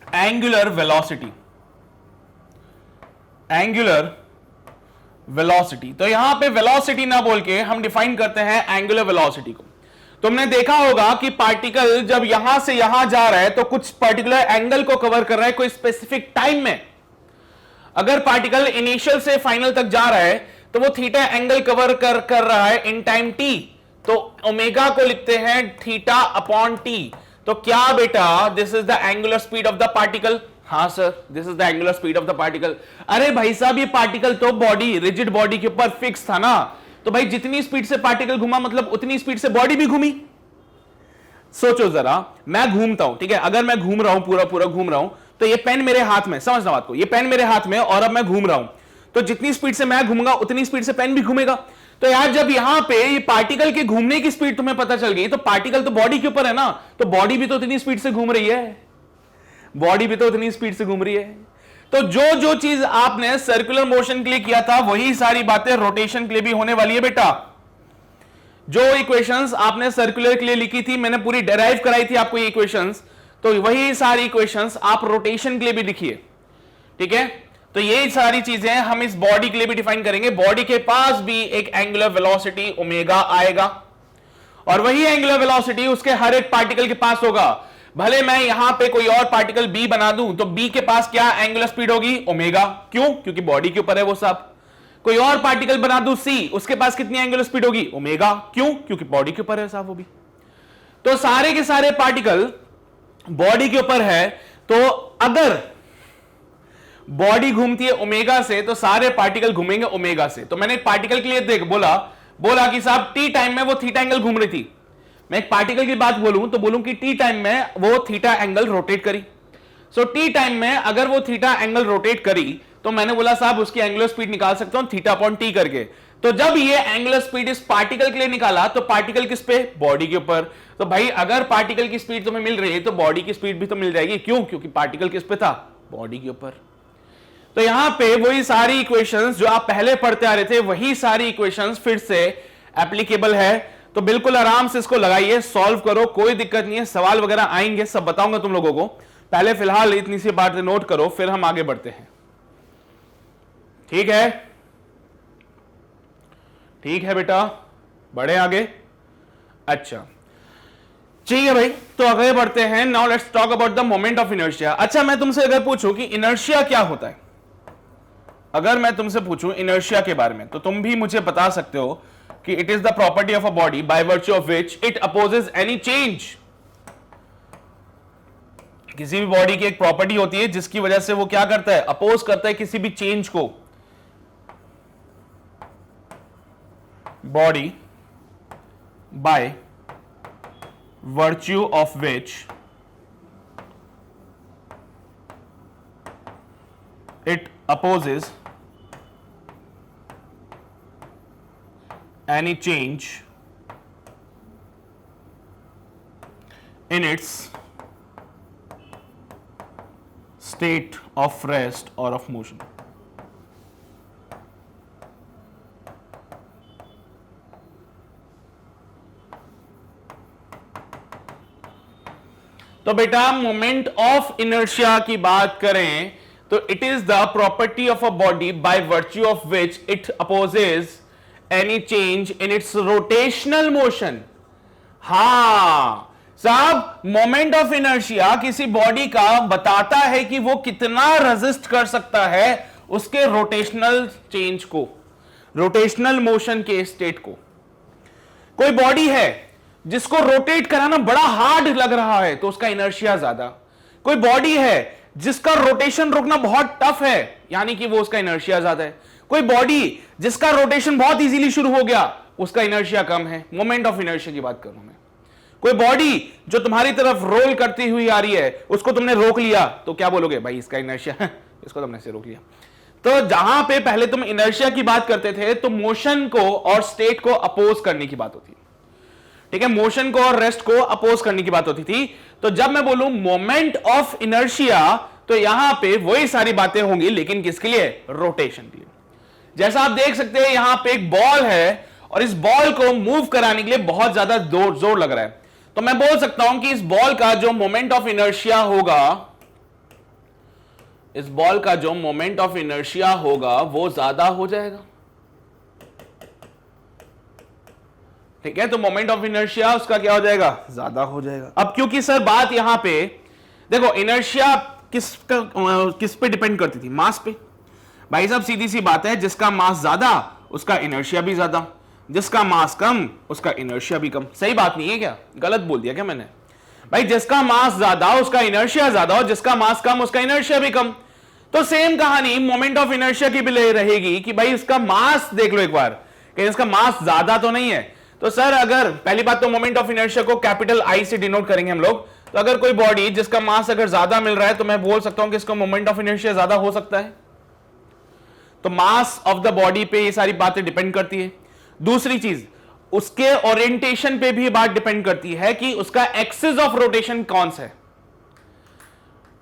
[SPEAKER 1] एंगुलर वेलोसिटी, एंगुलर वेलोसिटी। तो यहां पे वेलोसिटी ना बोल के हम डिफाइन करते हैं एंगुलर वेलोसिटी को। तुमने देखा होगा कि पार्टिकल जब यहां से यहां जा रहा है तो कुछ पर्टिकुलर एंगल को कवर कर रहा है कोई स्पेसिफिक टाइम में। अगर पार्टिकल इनिशियल से फाइनल तक जा रहा है तो वो थीटा एंगल कवर कर रहा है इन टाइम टी, तो ओमेगा को लिखते हैं थीटा अपॉन टी। तो क्या बेटा this is the angular speed of the particle, हाँ sir this is the angular speed of the particle. अरे भाई साहब ये पार्टिकल तो बॉडी, रिजिड बॉडी के ऊपर फिक्स था ना, तो भाई जितनी स्पीड से पार्टिकल घुमा मतलब उतनी स्पीड से बॉडी भी घूमी। सोचो जरा, मैं घूमता हूं, ठीक है, अगर मैं घूम रहा हूं पूरा पूरा घूम रहा हूं, तो ये पेन मेरे हाथ में, समझना बात को, ये पेन मेरे हाथ में और अब मैं घूम रहा हूं, तो जितनी स्पीड से मैं घूमूंगा उतनी स्पीड से पेन भी घूमेगा। तो यार जब यहां पे ये पार्टिकल के घूमने की स्पीड तुम्हें पता चल गई, तो पार्टिकल तो बॉडी के ऊपर है ना, तो बॉडी भी तो उतनी स्पीड से घूम रही है, बॉडी भी तो उतनी स्पीड से घूम रही है। तो जो जो चीज आपने सर्कुलर मोशन के लिए किया था वही सारी बातें रोटेशन के लिए भी होने वाली है बेटा। जो इक्वेशंस आपने सर्कुलर के लिए लिखी थी, मैंने पूरी डेराइव कराई थी आपको ये इक्वेशंस, तो वही सारी इक्वेशंस आप रोटेशन के लिए भी लिखिए, ठीक है। तो ये सारी चीजें हम इस बॉडी के लिए भी डिफाइन करेंगे। बॉडी के पास भी एक एंगुलर वेलोसिटी ओमेगा आएगा, और वही एंगुलर वेलोसिटी उसके हर एक पार्टिकल के पास होगा। भले मैं यहां पे कोई और पार्टिकल बी बना दूं तो बी के पास क्या एंगुलर स्पीड होगी, ओमेगा। क्यों? क्योंकि बॉडी के ऊपर है वो सब। कोई और पार्टिकल बना दूं सी, उसके पास कितनी एंगुलर स्पीड होगी, ओमेगा। क्यों? क्योंकि बॉडी के ऊपर है साहब वो भी। तो सारे के सारे पार्टिकल बॉडी के ऊपर है, तो अगर बॉडी घूमती है ओमेगा से तो सारे पार्टिकल घूमेंगे ओमेगा से। तो मैंने एक पार्टिकल के लिए देख बोला कि साहब टी टाइम में वो थीटा एंगल घूम रही थी। मैं एक पार्टिकल की बात बोलूं तो बोलूं कि टी टाइम में वो थीटा एंगल रोटेट करी। सो टी टाइम में अगर वो थीटा एंगल रोटेट करी तो मैंने बोला साहब उसकी एंगुलर स्पीड निकाल सकता हूं थीटा अपॉन टी करके। तो जब ये एंगुलर स्पीड इस पार्टिकल के लिए निकाला तो पार्टिकल किस पे, बॉडी के ऊपर। तो भाई अगर पार्टिकल की स्पीड तुम्हें मिल रही है तो बॉडी की स्पीड भी तो मिल जाएगी। क्यों? क्योंकि पार्टिकल किस पे था, बॉडी के ऊपर। तो यहां पे वही सारी इक्वेशंस जो आप पहले पढ़ते आ रहे थे वही सारी इक्वेशंस फिर से एप्लीकेबल है। तो बिल्कुल आराम से इसको लगाइए, सॉल्व करो, कोई दिक्कत नहीं है। सवाल वगैरह आएंगे, सब बताऊंगा तुम लोगों को। पहले फिलहाल इतनी सी बातें नोट करो, फिर हम आगे बढ़ते हैं। ठीक है? ठीक है बेटा, बढ़े आगे। अच्छा ठीक है भाई, तो आगे बढ़ते हैं। Now let's talk about the moment of inertia. अच्छा, मैं तुमसे अगर पूछूं कि इनर्शिया क्या होता है, अगर मैं तुमसे पूछूं इनर्शिया के बारे में, तो तुम भी मुझे बता सकते हो कि it is the property of a body by virtue of which it opposes any change. किसी भी बॉडी की एक प्रॉपर्टी होती है जिसकी वजह से वो क्या करता है, अपोज करता है किसी भी चेंज को। Body by virtue of which it opposes any change in its state of rest or of motion. तो बेटा मोमेंट ऑफ इनर्शिया की बात करें तो it is the property of a body by virtue of which it opposes any change in its rotational motion. हां साहब, moment of inertia किसी body का बताता है कि वो कितना रेजिस्ट कर सकता है उसके रोटेशनल चेंज को, रोटेशनल मोशन के स्टेट को। कोई बॉडी है जिसको रोटेट कराना बड़ा हार्ड लग रहा है तो उसका इनर्शिया ज्यादा। कोई बॉडी है जिसका रोटेशन रोकना बहुत टफ है, यानी कि वो उसका इनर्शिया ज्यादा है। कोई बॉडी जिसका रोटेशन बहुत इजीली शुरू हो गया उसका इनर्शिया कम है। मोमेंट ऑफ इनर्शिया की बात कर रहा हूं मैं। कोई बॉडी जो तुम्हारी तरफ रोल करती हुई आ रही है उसको तुमने रोक लिया तो क्या बोलोगे, भाई इसका इनर्शिया इसको तुमने से रोक लिया। तो जहां पे पहले तुम इनर्शिया की बात करते थे तो मोशन को और स्टेट को अपोज करने की बात होती है। ठीक है, मोशन को और रेस्ट को अपोज करने की बात होती थी। तो जब मैं बोलूं मोमेंट ऑफ इनर्शिया तो यहां पे वही सारी बातें होंगी, लेकिन किसके लिए, रोटेशन के लिए। जैसा आप देख सकते हैं यहां पे एक बॉल है और इस बॉल को मूव कराने के लिए बहुत ज्यादा जोर लग रहा है। तो मैं बोल सकता हूं कि इस बॉल का जो मोमेंट ऑफ इनर्शिया होगा, इस बॉल का जो मोमेंट ऑफ इनर्शिया होगा वो ज्यादा हो जाएगा। ठीक है, तो मोमेंट ऑफ इनर्शिया उसका क्या हो जाएगा, ज्यादा हो जाएगा। अब क्योंकि सर बात यहां पे देखो, इनर्शिया किस पे डिपेंड करती थी, मास पे। भाई साहब सीधी सी बात है, जिसका मास ज्यादा उसका इनर्शिया भी ज्यादा, जिसका मास कम उसका इनर्शिया भी कम। सही बात नहीं है क्या, गलत बोल दिया क्या मैंने? भाई जिसका मास ज्यादा उसका इनर्शिया ज्यादा और जिसका मास कम उसका इनर्शिया भी कम। तो सेम कहानी मोमेंट ऑफ इनर्शिया की भी रहेगी कि भाई इसका मास देख लो एक बार कि इसका मास ज्यादा तो नहीं है। तो सर अगर पहली बात तो मोमेंट ऑफ इनर्शिया को कैपिटल आई से डिनोट करेंगे हम लोग। तो अगर कोई बॉडी जिसका मास अगर ज्यादा मिल रहा है तो मैं बोल सकता हूं कि इसका मोमेंट ऑफ इनर्शिया ज्यादा हो सकता है। तो मास ऑफ द बॉडी पे ये सारी बातें डिपेंड करती है। दूसरी चीज, उसके ओरिएंटेशन पे भी बात डिपेंड करती है कि उसका एक्सिस ऑफ रोटेशन कौन सा है।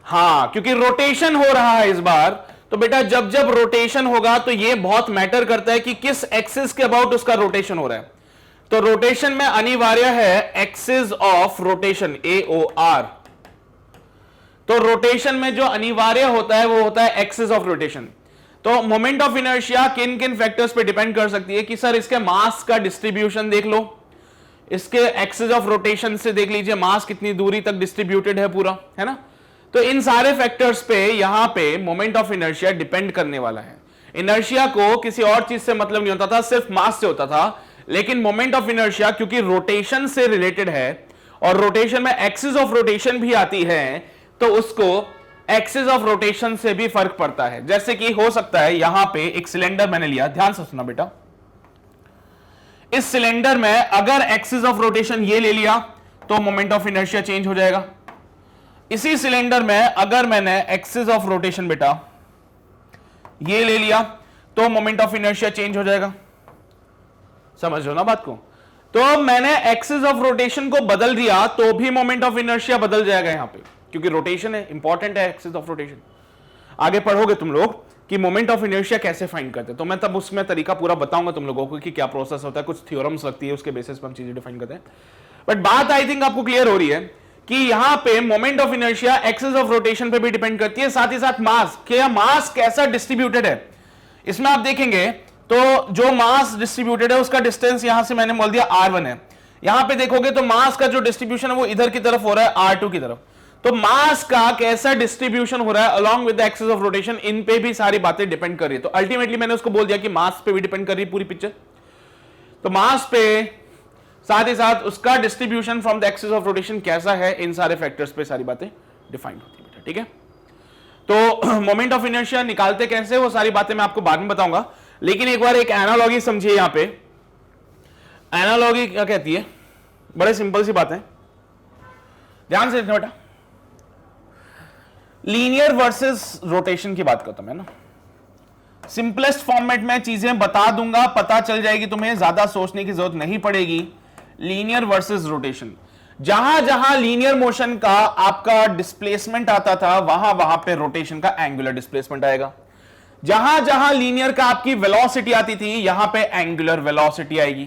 [SPEAKER 1] हां, क्योंकि रोटेशन हो रहा है इस बार, तो बेटा जब जब रोटेशन होगा तो ये बहुत मैटर करता है कि किस एक्सिस के अबाउट उसका रोटेशन हो रहा है। तो रोटेशन में अनिवार्य है एक्सिस ऑफ रोटेशन, AOR। तो रोटेशन में जो अनिवार्य होता है वो होता है एक्सिस ऑफ रोटेशन। तो मोमेंट ऑफ इनर्शिया किन किन फैक्टर्स पे डिपेंड कर सकती है कि सर इसके मास का डिस्ट्रीब्यूशन देख लो, इसके एक्सिस ऑफ रोटेशन से देख लीजिए मास कितनी दूरी तक डिस्ट्रीब्यूटेड है पूरा, है ना। तो इन सारे फैक्टर्स पे यहां पे मोमेंट ऑफ इनर्शिया डिपेंड करने वाला है। इनर्शिया को किसी और चीज से मतलब नहीं होता था, सिर्फ मास से होता था, लेकिन मोमेंट ऑफ इनर्शिया क्योंकि रोटेशन से रिलेटेड है और रोटेशन में एक्सिस ऑफ रोटेशन भी आती है, तो उसको एक्सिस ऑफ रोटेशन से भी फर्क पड़ता है। जैसे कि हो सकता है यहां पे एक सिलेंडर मैंने लिया, ध्यान से सुनना बेटा, इस सिलेंडर में अगर एक्सिस ऑफ रोटेशन ये ले लिया तो मोमेंट ऑफ इनर्शिया चेंज हो जाएगा। इसी सिलेंडर में अगर मैंने एक्सिस ऑफ रोटेशन बेटा ये ले लिया तो मोमेंट ऑफ इनर्शिया चेंज हो जाएगा। समझ लो ना बात को। तो मैंने एक्सिस ऑफ रोटेशन को बदल दिया तो भी मोमेंट ऑफ इनर्शिया बदल जाएगा यहां पे, क्योंकि रोटेशन है, इंपॉर्टेंट है एक्सिस ऑफ रोटेशन। आगे पढ़ोगे तुम लोग कि मोमेंट ऑफ इनर्शिया कैसे फाइंड करते हैं, तो मैं तब उसमें तरीका पूरा बताऊंगा तुम लोगों को कि क्या प्रोसेस होता है, कुछ थ्योरम्स लगती है उसके बेसिस पर हम चीजें डिफाइन करते हैं। बट बात आई थिंक आपको क्लियर हो रही है कि यहां पे moment of inertia axis of rotation पे भी डिपेंड करती है, साथ ही साथ मास, क्या मास कैसा डिस्ट्रीब्यूटेड है। इसमें आप देखेंगे तो जो मास डिस्ट्रीब्यूटेड है उसका डिस्टेंस यहां से मैंने बोल दिया r1 है। यहां पे देखोगे तो मास का जो डिस्ट्रीब्यूशन है वो इधर की तरफ हो रहा है r2 की तरफ। तो मास का कैसा डिस्ट्रीब्यूशन हो रहा है along with the axis of rotation, इन पे भी सारी बातें डिपेंड कर रही है। तो अल्टीमेटली मैंने उसको बोल दिया कि मास पे भी डिपेंड कर रही है पूरी पिक्चर। तो मास पे साथ ही साथ उसका distribution from the axis of rotation कैसा है, इन सारे फैक्टर्स पे सारी बातें डिफाइंड होती है बेटा, ठीक है। तो मोमेंट ऑफ इनर्शिया निकालते कैसे, वो सारी बातें मैं आपको बाद में बताऊंगा, लेकिन एक बार एक एनालॉजी समझिए। यहां पे एनालॉजी क्या कहती है, बड़े सिंपल सी बात है, ध्यान से देखना बेटा। लीनियर वर्सेस रोटेशन की बात करता हूं मैं ना, सिंपलेस्ट फॉर्मेट में चीजें बता दूंगा, पता चल जाएगी तुम्हें, ज्यादा सोचने की जरूरत नहीं पड़ेगी। लीनियर वर्सेस रोटेशन, जहां जहां लीनियर मोशन का आपका डिस्प्लेसमेंट आता था वहां वहां पे रोटेशन का एंगुलर डिस्प्लेसमेंट आएगा। जहां जहां लीनियर का आपकी वेलोसिटी आती थी यहां पे एंगुलर वेलोसिटी आएगी।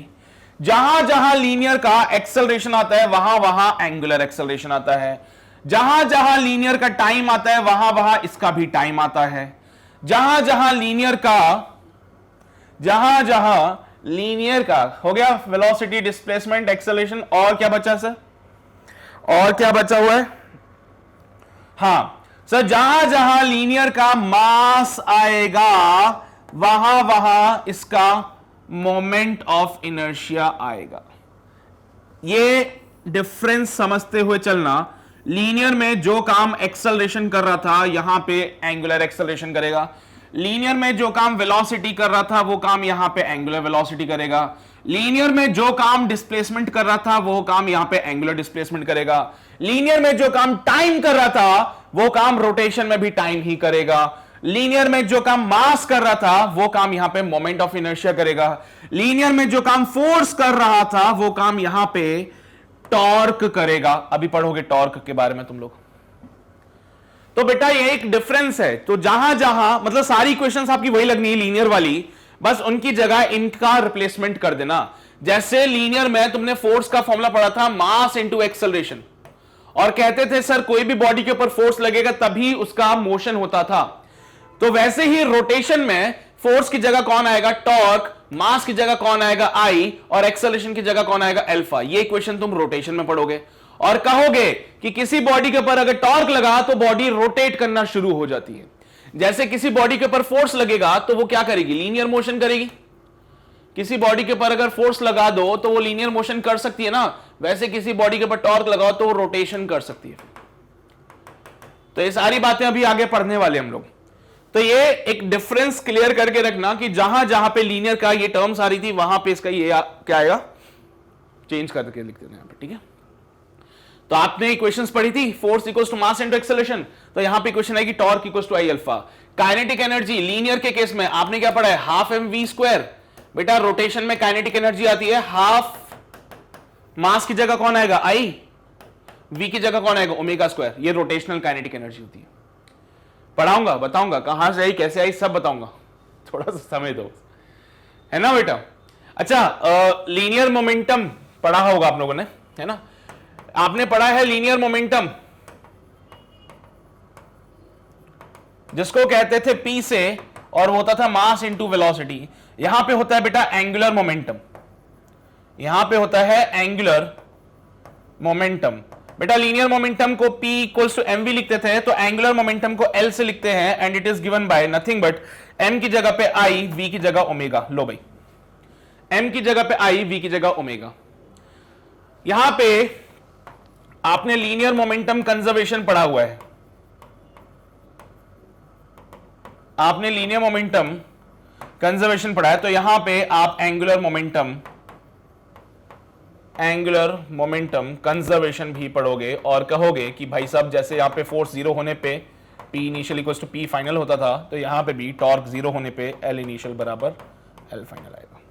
[SPEAKER 1] जहां जहां लीनियर का एक्सेलरेशन आता है वहां वहां एंगुलर एक्सेलरेशन आता है। जहां जहां लीनियर का टाइम आता है वहां वहां इसका भी टाइम आता है। जहां जहां लीनियर का हो गया वेलोसिटी, डिस्प्लेसमेंट, एक्सेलरेशन, और क्या बचा सर, और क्या बचा हुआ है, हां सर, जहां जहां लीनियर का मास आएगा वहां वहां इसका मोमेंट ऑफ इनर्शिया आएगा। ये डिफरेंस समझते हुए चलना, लीनियर में जो काम एक्सेलरेशन कर रहा था यहां पे एंगुलर एक्सेलरेशन करेगा, लीनियर में जो काम वेलोसिटी कर रहा था वो काम यहां पे एंगुलर वेलोसिटी करेगा, लीनियर में जो काम डिस्प्लेसमेंट कर रहा था वो काम यहां पे एंगुलर डिस्प्लेसमेंट करेगा, लीनियर में जो काम टाइम कर रहा था वो काम रोटेशन में भी टाइम ही करेगा, लीनियर में जो काम मास कर रहा था वो काम यहां पे मोमेंट ऑफ इनर्शिया करेगा, लीनियर में जो काम फोर्स कर रहा था वो काम यहां पे टॉर्क करेगा। अभी पढ़ोगे टॉर्क के बारे में तुम लोग। तो बेटा ये एक डिफरेंस है। तो जहां जहां मतलब सारी इक्वेशंस आपकी वही लगनी है लीनियर वाली, बस उनकी जगह इनका रिप्लेसमेंट कर देना। जैसे लीनियर में तुमने फोर्स का फॉर्मूला पढ़ा था मास इंटू एक्सेलरेशन, और कहते थे सर कोई भी बॉडी के ऊपर फोर्स लगेगा तभी उसका मोशन होता था। तो वैसे ही रोटेशन में फोर्स की जगह कौन आएगा, टॉर्क, मास की जगह कौन आएगा, आई, और एक्सेलरेशन की जगह कौन आएगा, अल्फा। ये इक्वेशन तुम रोटेशन में पढ़ोगे और कहोगे कि किसी बॉडी के ऊपर अगर टॉर्क लगा तो बॉडी रोटेट करना शुरू हो जाती है। जैसे किसी बॉडी के ऊपर फोर्स लगेगा तो वो क्या करेगी, लीनियर मोशन करेगी। किसी बॉडी के ऊपर अगर फोर्स लगा दो तो वो लीनियर मोशन कर सकती है ना, वैसे किसी बॉडी के ऊपर टॉर्क लगाओ तो वो रोटेशन कर सकती है। तो ये सारी बातें अभी आगे पढ़ने वाले हम लोग। तो ये एक डिफरेंस क्लियर करके रखना कि जहां जहां पे लीनियर का ये टर्म्स आ रही थी वहां पे इसका ये क्या आएगा, चेंज करके लिख देना यहां पे, ठीक है। तो आपने इक्वेशंस पढ़ी थी, force equals to mass into acceleration, तो यहां पे इक्वेशन आएगी torque equals to I alpha. Kinetic energy linear के केस में आपने क्या पढ़ा है, हाफ एम वी स्क्वायर। बेटा रोटेशन में काइनेटिक एनर्जी आती है हाफ, मास की जगह कौन आएगा, आई, वी की जगह कौन आएगा, ओमेगा स्क्वायर। ये रोटेशनल काइनेटिक एनर्जी होती है। पढ़ाऊंगा, बताऊंगा कहां से आई, कैसे आई, सब बताऊंगा, थोड़ा सा समय दो, है ना बेटा। अच्छा, लीनियर मोमेंटम पढ़ा होगा आप लोगों ने, है ना। आपने पढ़ा है लीनियर मोमेंटम, जिसको कहते थे पी से, और वो होता था मास इंटू वेलोसिटी। यहां पे होता है बेटा एंगुलर मोमेंटम। यहां पे होता है एंगुलर मोमेंटम। बेटा लीनियर मोमेंटम को P इक्वल्स टू mv लिखते थे, तो एंगुलर मोमेंटम को L से लिखते हैं, and it is given bye nothing but m की जगह पे I, v की जगह ओमेगा। लो भाई, m की जगह पे I, v की जगह ओमेगा। यहां पे आपने लीनियर मोमेंटम कंजर्वेशन पढ़ा हुआ है, आपने लीनियर मोमेंटम कंजर्वेशन पढ़ा है, तो यहां पे आप एंगुलर मोमेंटम कंजर्वेशन भी पढ़ोगे और कहोगे कि भाई साहब जैसे यहां पे फोर्स जीरो होने पे P initial equals to P final होता था, तो यहां पे भी टॉर्क जीरो होने पे L इनिशियल बराबर L फाइनल आएगा।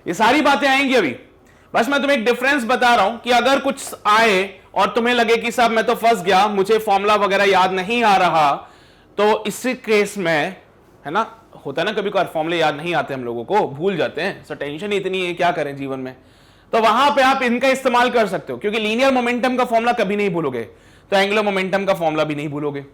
[SPEAKER 1] ये सारी बातें आएंगी अभी, बस मैं तुम्हें एक डिफरेंस बता रहा हूं कि अगर कुछ आए और तुम्हें लगे कि साहब मैं तो फंस गया, मुझे फॉर्मूला वगैरह याद नहीं आ रहा, तो इस केस में है ना, होता है ना कभी कभार फॉर्मूले याद नहीं आते, हम लोगों को भूल जाते हैं, सो टेंशन इतनी है, क्या करें जीवन में, तो वहां पे आप इनका इस्तेमाल कर सकते हो, क्योंकि लीनियर मोमेंटम का फॉर्मूला कभी नहीं भूलोगे, तो एंगुलर मोमेंटम का फॉर्मूला भी नहीं भूलोगे,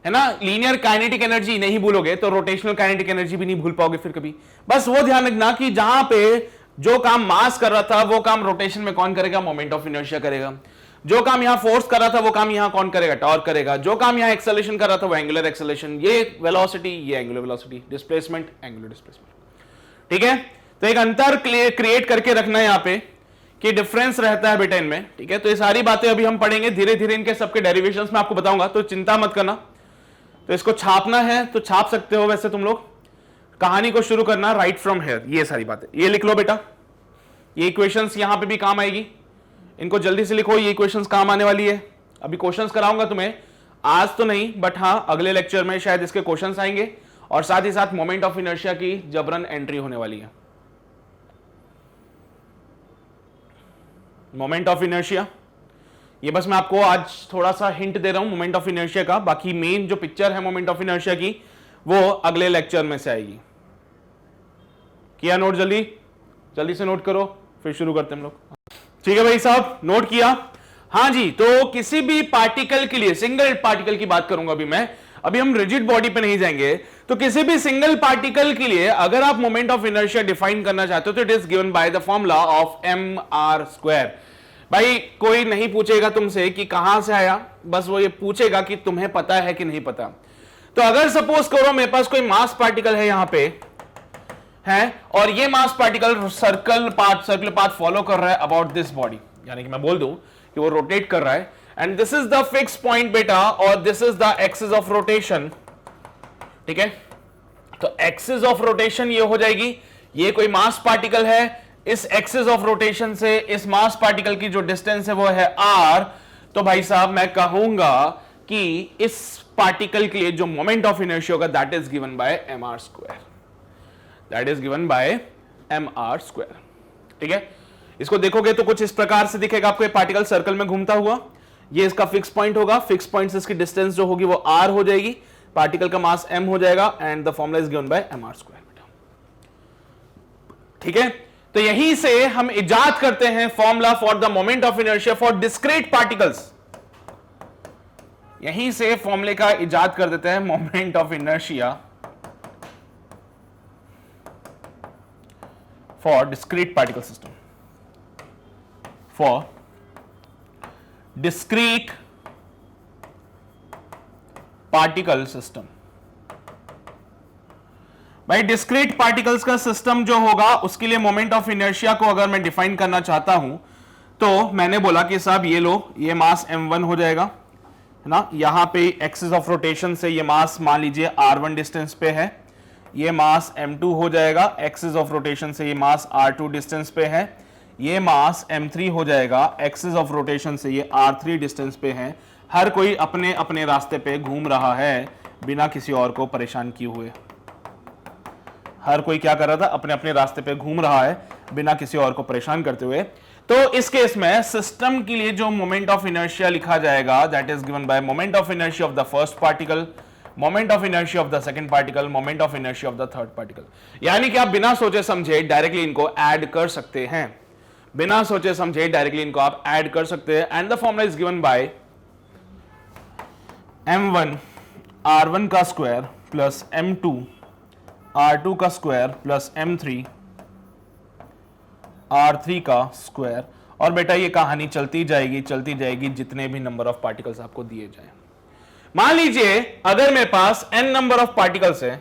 [SPEAKER 1] है ना। लीनियर काइनेटिक एनर्जी नहीं भूलोगे तो रोटेशनल काइनेटिक एनर्जी भी नहीं भूल पाओगे फिर कभी। बस वो ध्यान रखना कि जहां पे जो काम मास कर रहा था वो काम रोटेशन में कौन करेगा, मोमेंट ऑफ इनर्शिया करेगा। जो काम यहां फोर्स कर रहा था वो काम यहां कौन करेगा, टॉर्क करेगा। जो काम यहां एक्सेलरेशन कर रहा था वो एंगुलर एक्सेलरेशन, ये वेलोसिटी, ये angular velocity, displacement angular displacement. ठीक है, तो एक अंतर क्रिएट करके रखना है यहां पे कि डिफरेंस रहता है बेटा इनमें। ठीक है, तो ये सारी बातें अभी हम पढ़ेंगे धीरे धीरे, इनके सबके डेरिवेशंस में आपको बताऊंगा, तो चिंता मत करना। तो इसको छापना है तो छाप सकते हो, वैसे तुम लोग कहानी को शुरू करना राइट फ्रॉम हेयर, ये सारी बातें ये लिख लो बेटा, ये इक्वेशंस यहां पे भी काम आएगी, इनको जल्दी से लिखो, ये इक्वेशंस काम आने वाली है। अभी क्वेश्चंस कराऊंगा तुम्हें, आज तो नहीं बट हाँ अगले लेक्चर में शायद इसके क्वेश्चंस आएंगे, और साथ ही साथ मोमेंट ऑफ इनर्शिया की जबरन एंट्री होने वाली है। मोमेंट ऑफ इनर्शिया, ये बस मैं आपको आज थोड़ा सा हिंट दे रहा हूं मोमेंट ऑफ इनर्शिया का, बाकी मेन जो पिक्चर है मोमेंट ऑफ इनर्शिया की वो अगले लेक्चर में से आएगी। किया नोट, जल्दी से नोट करो, फिर शुरू करते हैं हम लोग। ठीक है भाई साहब, नोट किया? हाँ जी, तो किसी भी पार्टिकल के लिए, सिंगल पार्टिकल की बात करूंगा अभी मैं, अभी हम रिजिड बॉडी पे नहीं जाएंगे, तो किसी भी सिंगल पार्टिकल के लिए अगर आप मोमेंट ऑफ इनर्शिया डिफाइन करना चाहते हो तो it is given by the formula of mr²। भाई कोई नहीं पूछेगा तुमसे कि कहां से आया, बस वो ये पूछेगा कि तुम्हें पता है कि नहीं पता। तो अगर सपोज करो मेरे पास कोई मास पार्टिकल है यहां पे है, और ये मास पार्टिकल सर्कुलर पाथ फॉलो कर रहा है अबाउट दिस बॉडी, यानी कि मैं बोल दूं कि वो रोटेट कर रहा है, and this is the fix point बेटा, और this is the axis of rotation. ठीक है, तो एक्सिस ऑफ रोटेशन ये हो जाएगी, ये कोई मास पार्टिकल है, इस एक्सिस ऑफ रोटेशन से इस मास पार्टिकल की जो डिस्टेंस है वो है r, तो भाई साहब मैं कहूंगा कि इस पार्टिकल के लिए जो मोमेंट ऑफ इनर्शिया होगा that is given bye mr², that is given bye mr²। ठीक है, इसको देखोगे तो कुछ इस प्रकार से दिखेगा आपको, ये पार्टिकल सर्कल में घूमता हुआ, ये इसका फिक्स पॉइंट होगा, फिक्स पॉइंट से इसकी डिस्टेंस जो होगी वो r हो जाएगी, पार्टिकल का मास m हो जाएगा, and the formula is given bye mr²। ठीक है, तो यहीं से हम इजाद करते हैं formula for the moment of inertia for discrete particles, यहीं से फॉर्मूले का इजाद कर देते हैं moment of inertia for discrete particle system, for discrete particle system. भाई डिस्क्रीट पार्टिकल्स का सिस्टम जो होगा उसके लिए मोमेंट ऑफ इनर्शिया को अगर मैं डिफाइन करना चाहता हूं तो मैंने बोला कि साहब ये लो, ये मास m1 हो जाएगा, है ना, यहां पे एक्सिस ऑफ रोटेशन से ये मास मान लीजिए r1 डिस्टेंस पे है, ये मास m2 हो जाएगा, एक्सिस ऑफ रोटेशन से ये मास r2 डिस्टेंस पे है, ये मास m3 हो जाएगा, एक्सिस ऑफ रोटेशन से ये r3 डिस्टेंस पे है। हर कोई अपने अपने रास्ते पे घूम रहा है बिना किसी और को परेशान किए हुए, हर कोई क्या कर रहा था, अपने अपने रास्ते पे घूम रहा है बिना किसी और को परेशान करते हुए। तो इस केस में सिस्टम के लिए जो मोमेंट ऑफ इनर्शिया लिखा जाएगा that is given bye moment of inertia of the first particle, moment of inertia of the second particle, moment of inertia of the third particle. यानी कि आप बिना सोचे समझे डायरेक्टली इनको ऐड कर सकते हैं, बिना सोचे समझे डायरेक्टली इनको आप ऐड कर सकते हैं, and the formula is given bye m1 r1 का स्क्वायर प्लस m2 r2 का स्क्वायर प्लस m3 r3 का स्क्वायर, और बेटा ये कहानी चलती जाएगी जितने भी नंबर ऑफ पार्टिकल्स आपको दिए जाए। मान लीजिए अगर मेरे पास n नंबर ऑफ पार्टिकल्स है,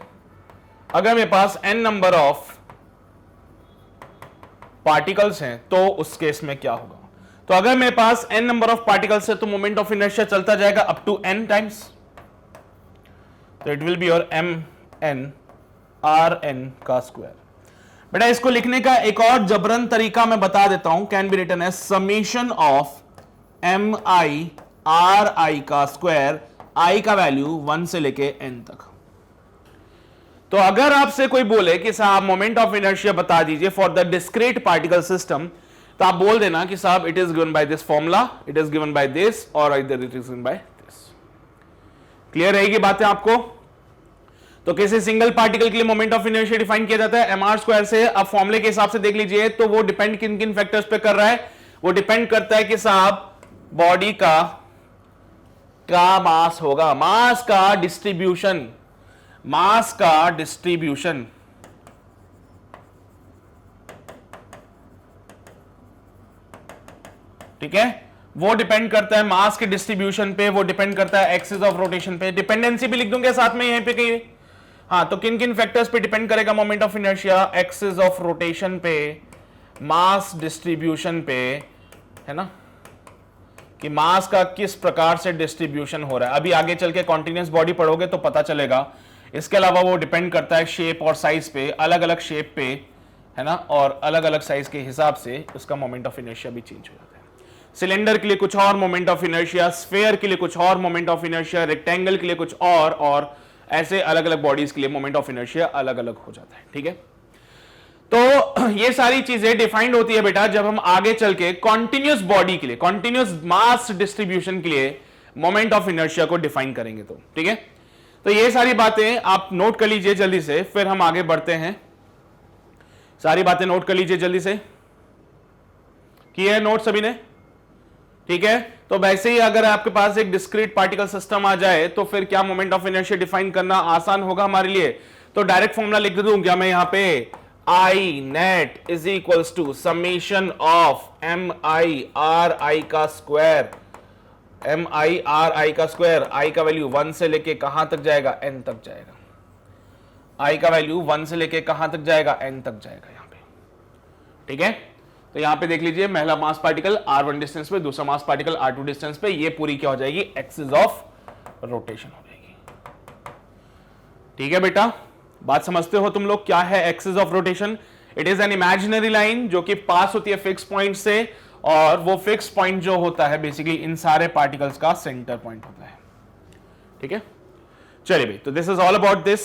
[SPEAKER 1] अगर मेरे पास n नंबर ऑफ पार्टिकल्स हैं, तो उस केस में क्या होगा? तो अगर मेरे पास n नंबर ऑफ पार्टिकल्स है तो मोमेंट ऑफ इनर्शिया चलता जाएगा अप टू n टाइम्स, तो it will be your mn rn का स्क्वायर। बेटा इसको लिखने का एक और जबरन तरीका मैं बता देता हूं, can be written as summation of mi ri का स्क्वायर, i का वैल्यू 1 से लेके n तक। तो अगर आपसे कोई बोले कि साहब मोमेंट ऑफ इनर्शिया बता दीजिए for the discrete particle system, तो आप बोल देना कि साहब it is given by this formula, it is given by this, और either it is given by this. Clear रहेगी बातें आपको? तो किसी सिंगल पार्टिकल के लिए मोमेंट ऑफ इनर्शिया डिफाइन किया जाता है एम आर स्क्वायर से। अब फॉर्मूले के हिसाब से देख लीजिए, तो वो डिपेंड किन किन फैक्टर्स पे कर रहा है? वो डिपेंड करता है कि साहब बॉडी का मास होगा, मास का डिस्ट्रीब्यूशन, मास का डिस्ट्रीब्यूशन। ठीक है, वो डिपेंड करता है मास के डिस्ट्रीब्यूशन पे, वो डिपेंड करता है एक्सिस ऑफ रोटेशन पे। डिपेंडेंसी भी लिख दूंगा साथ में यहीं पे कहीं। हाँ, तो किन किन फैक्टर्स पे डिपेंड करेगा moment of inertia? Axis of rotation पे, मास डिस्ट्रीब्यूशन पे, है ना, कि मास का किस प्रकार से डिस्ट्रीब्यूशन हो रहा है। अभी आगे चल के कॉन्टिन्यूअस बॉडी पढ़ोगे तो पता चलेगा। इसके अलावा वो डिपेंड करता है शेप और साइज पे, अलग अलग शेप पे, है ना, और अलग अलग साइज के हिसाब से उसका मोमेंट ऑफ इनर्शिया भी चेंज हो जाता है। सिलेंडर के लिए कुछ और मोमेंट ऑफ इनर्शिया, स्फेयर के लिए कुछ और मोमेंट ऑफ इनर्शिया, रेक्टेंगल के लिए कुछ और ऐसे अलग अलग बॉडीज के लिए मोमेंट ऑफ इनर्शिया अलग अलग हो जाता है। ठीक है, तो ये सारी चीजें डिफाइंड होती है बेटा जब हम आगे चल के कॉन्टिन्यूअस बॉडी के लिए, कॉन्टिन्यूअस मास डिस्ट्रीब्यूशन के लिए मोमेंट ऑफ इनर्शिया को डिफाइन करेंगे। तो ठीक है, तो ये सारी बातें आप नोट कर लीजिए जल्दी से, फिर हम आगे बढ़ते हैं। सारी बातें नोट कर लीजिए जल्दी से, किए है नोट सभी ने? ठीक है, तो वैसे ही अगर आपके पास एक डिस्क्रीट पार्टिकल सिस्टम आ जाए तो फिर क्या मोमेंट ऑफ इनर्शिया डिफाइन करना आसान होगा हमारे लिए। तो डायरेक्ट फॉर्मूला लिख दूं क्या मैं यहां पे? I net is equals to summation of m i r i का square, m i r i का स्क्वायर। आई का वैल्यू 1 से लेके कहां तक जाएगा? n तक जाएगा। आई का वैल्यू 1 से लेके कहां तक जाएगा? n तक जाएगा यहां पे। ठीक है, तो यहां पे देख लीजिए, पहला मास पार्टिकल r1 डिस्टेंस पे, दूसरा मास पार्टिकल r2 डिस्टेंस पे, ये पूरी क्या हो जाएगी? एक्सिस ऑफ रोटेशन हो जाएगी। ठीक है बेटा, बात समझते हो तुम लोग क्या है axis of rotation? It is an imaginary line जो कि पास होती है फिक्स पॉइंट से, और वो फिक्स पॉइंट जो होता है बेसिकली इन सारे पार्टिकल्स का सेंटर पॉइंट होता है। ठीक है, चलिए भाई, तो this is all about this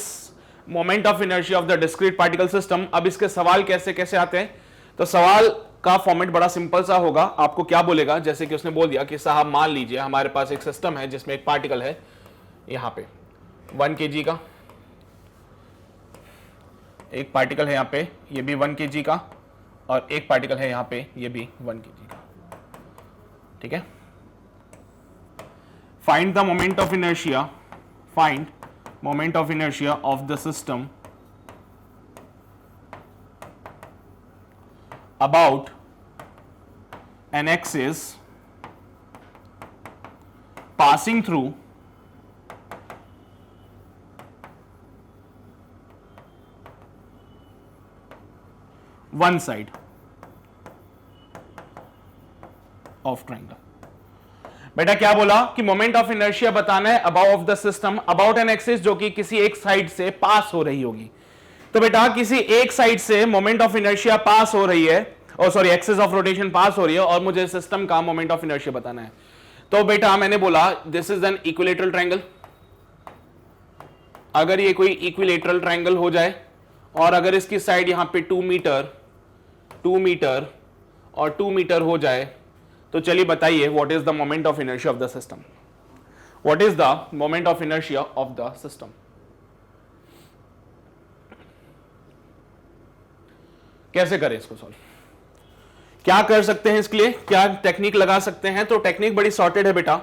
[SPEAKER 1] moment of inertia of the discrete particle system. अब इसके सवाल कैसे कैसे आते हैं? तो सवाल का फॉर्मेट बड़ा सिंपल सा होगा। आपको क्या बोलेगा, जैसे कि उसने बोल दिया कि साहब मान लीजिए हमारे पास एक सिस्टम है जिसमें एक पार्टिकल है यहां पे 1 kg का, एक पार्टिकल है यहां पे ये भी 1 kg का, और एक पार्टिकल है यहां पे ये भी 1 kg का। ठीक है, find the moment of inertia, find moment of inertia of the system about an axis passing through one side of triangle। बेटा क्या बोला कि मोमेंट ऑफ इनर्शिया बताना है about of the system, about an axis जो कि किसी एक साइड से पास हो रही होगी। तो बेटा किसी एक साइड से मोमेंट ऑफ इनर्शिया पास हो रही है, और सॉरी एक्सिस ऑफ रोटेशन पास हो रही है, और मुझे सिस्टम का मोमेंट ऑफ इनर्शिया बताना है। तो बेटा मैंने बोला this is an equilateral triangle. अगर ये कोई इक्विलेटरल ट्रायंगल हो जाए, और अगर इसकी साइड यहां पे 2 मीटर और 2 मीटर हो जाए, तो चलिए बताइए what is the moment of inertia of the system? What is the moment of inertia of the system? कैसे करें इसको सॉल्व? क्या कर सकते हैं इसके लिए? क्या टेक्निक लगा सकते हैं? तो टेक्निक बड़ी सॉर्टेड है बेटा।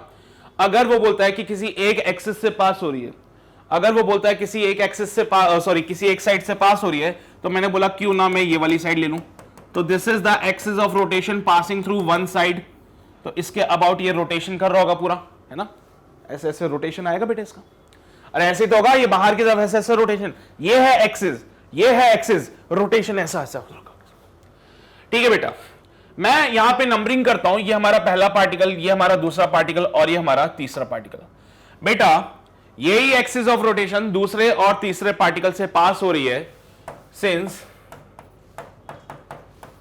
[SPEAKER 1] अगर वो बोलता है कि किसी एक एक्सिस से पास हो रही है, अगर वो बोलता है किसी एक एक्सिस से किसी एक साइड से पास हो रही है, तो मैंने बोला क्यों ना मैं ये वाली साइड ले लूं, तो this is the axis of rotation passing through one side, तो इसके अबाउट ये रोटेशन कर रहा होगा पूरा, है ना, ऐसे ऐसे रोटेशन आएगा बेटे इसका, अरे ऐसे तो होगा, ये बाहर की तरफ ऐसे ऐसे रोटेशन, ये है एक्सिस, ये है एक्सिस, रोटेशन ऐसा ऐसा होगा। ठीक है बेटा, मैं यहां पे नंबरिंग करता हूं, ये हमारा पहला पार्टिकल, ये हमारा दूसरा पार्टिकल और ये हमारा तीसरा पार्टिकल। बेटा यही एक्सिस ऑफ रोटेशन दूसरे और तीसरे पार्टिकल से पास हो रही है, since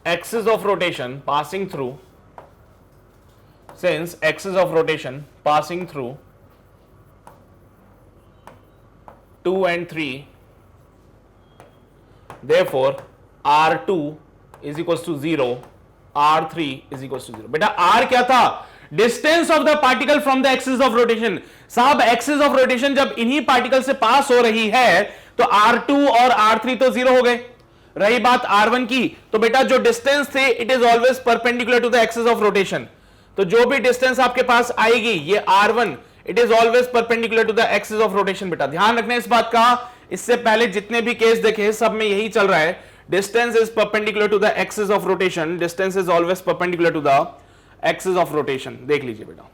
[SPEAKER 1] axis of rotation passing through, since axis of rotation passing through 2 and 3, therefore R2 is equals to 0, R3 is equals to 0। बेटा R क्या था? Distance of the particle from the axis of rotation. साहब axis of rotation जब इन्हीं particle से pass हो रही है तो R2 और R3 तो 0 हो गए। रही बात R1 की, तो बेटा जो डिस्टेंस थे it is always perpendicular to the axis of rotation, तो जो भी डिस्टेंस आपके पास आएगी ये R1 it is always perpendicular to the axis of rotation. बेटा ध्यान रखना इस बात का, इससे पहले जितने भी केस देखे सब में यही चल रहा है, distance is perpendicular to the axis of rotation, distance is always perpendicular to the axis of rotation. देख लीजिए बेटा,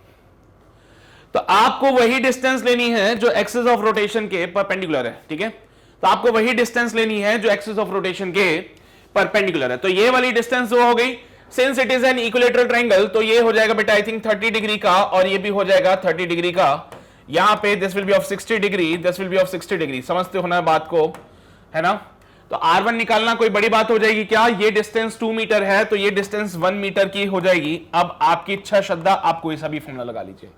[SPEAKER 1] तो आपको वही डिस्टेंस लेनी है जो एक्सिस ऑफ रोटेशन के परपेंडिकुलर है, ठीक है, तो आपको वही डिस्टेंस लेनी है जो एक्सिस ऑफ रोटेशन के परपेंडिकुलर है। तो ये वाली डिस्टेंस वो हो गई, since it is an equilateral triangle, तो ये हो जाएगा बेटा आई थिंक 30 डिग्री का, और ये भी हो जाएगा 30 डिग्री का। यहां पे this will B of 60 degree, this will B of 60 degree. समझते हो ना बात को, है ना। तो R1 निकालना कोई बड़ी बात हो जाएगी क्या? ये डिस्टेंस 2 मीटर है तो ये डिस्टेंस 1 मीटर की हो जाएगी। अब आपकी इच्छा श्रद्धा, आप कोई सा भी फॉर्मूला लगा लीजिए,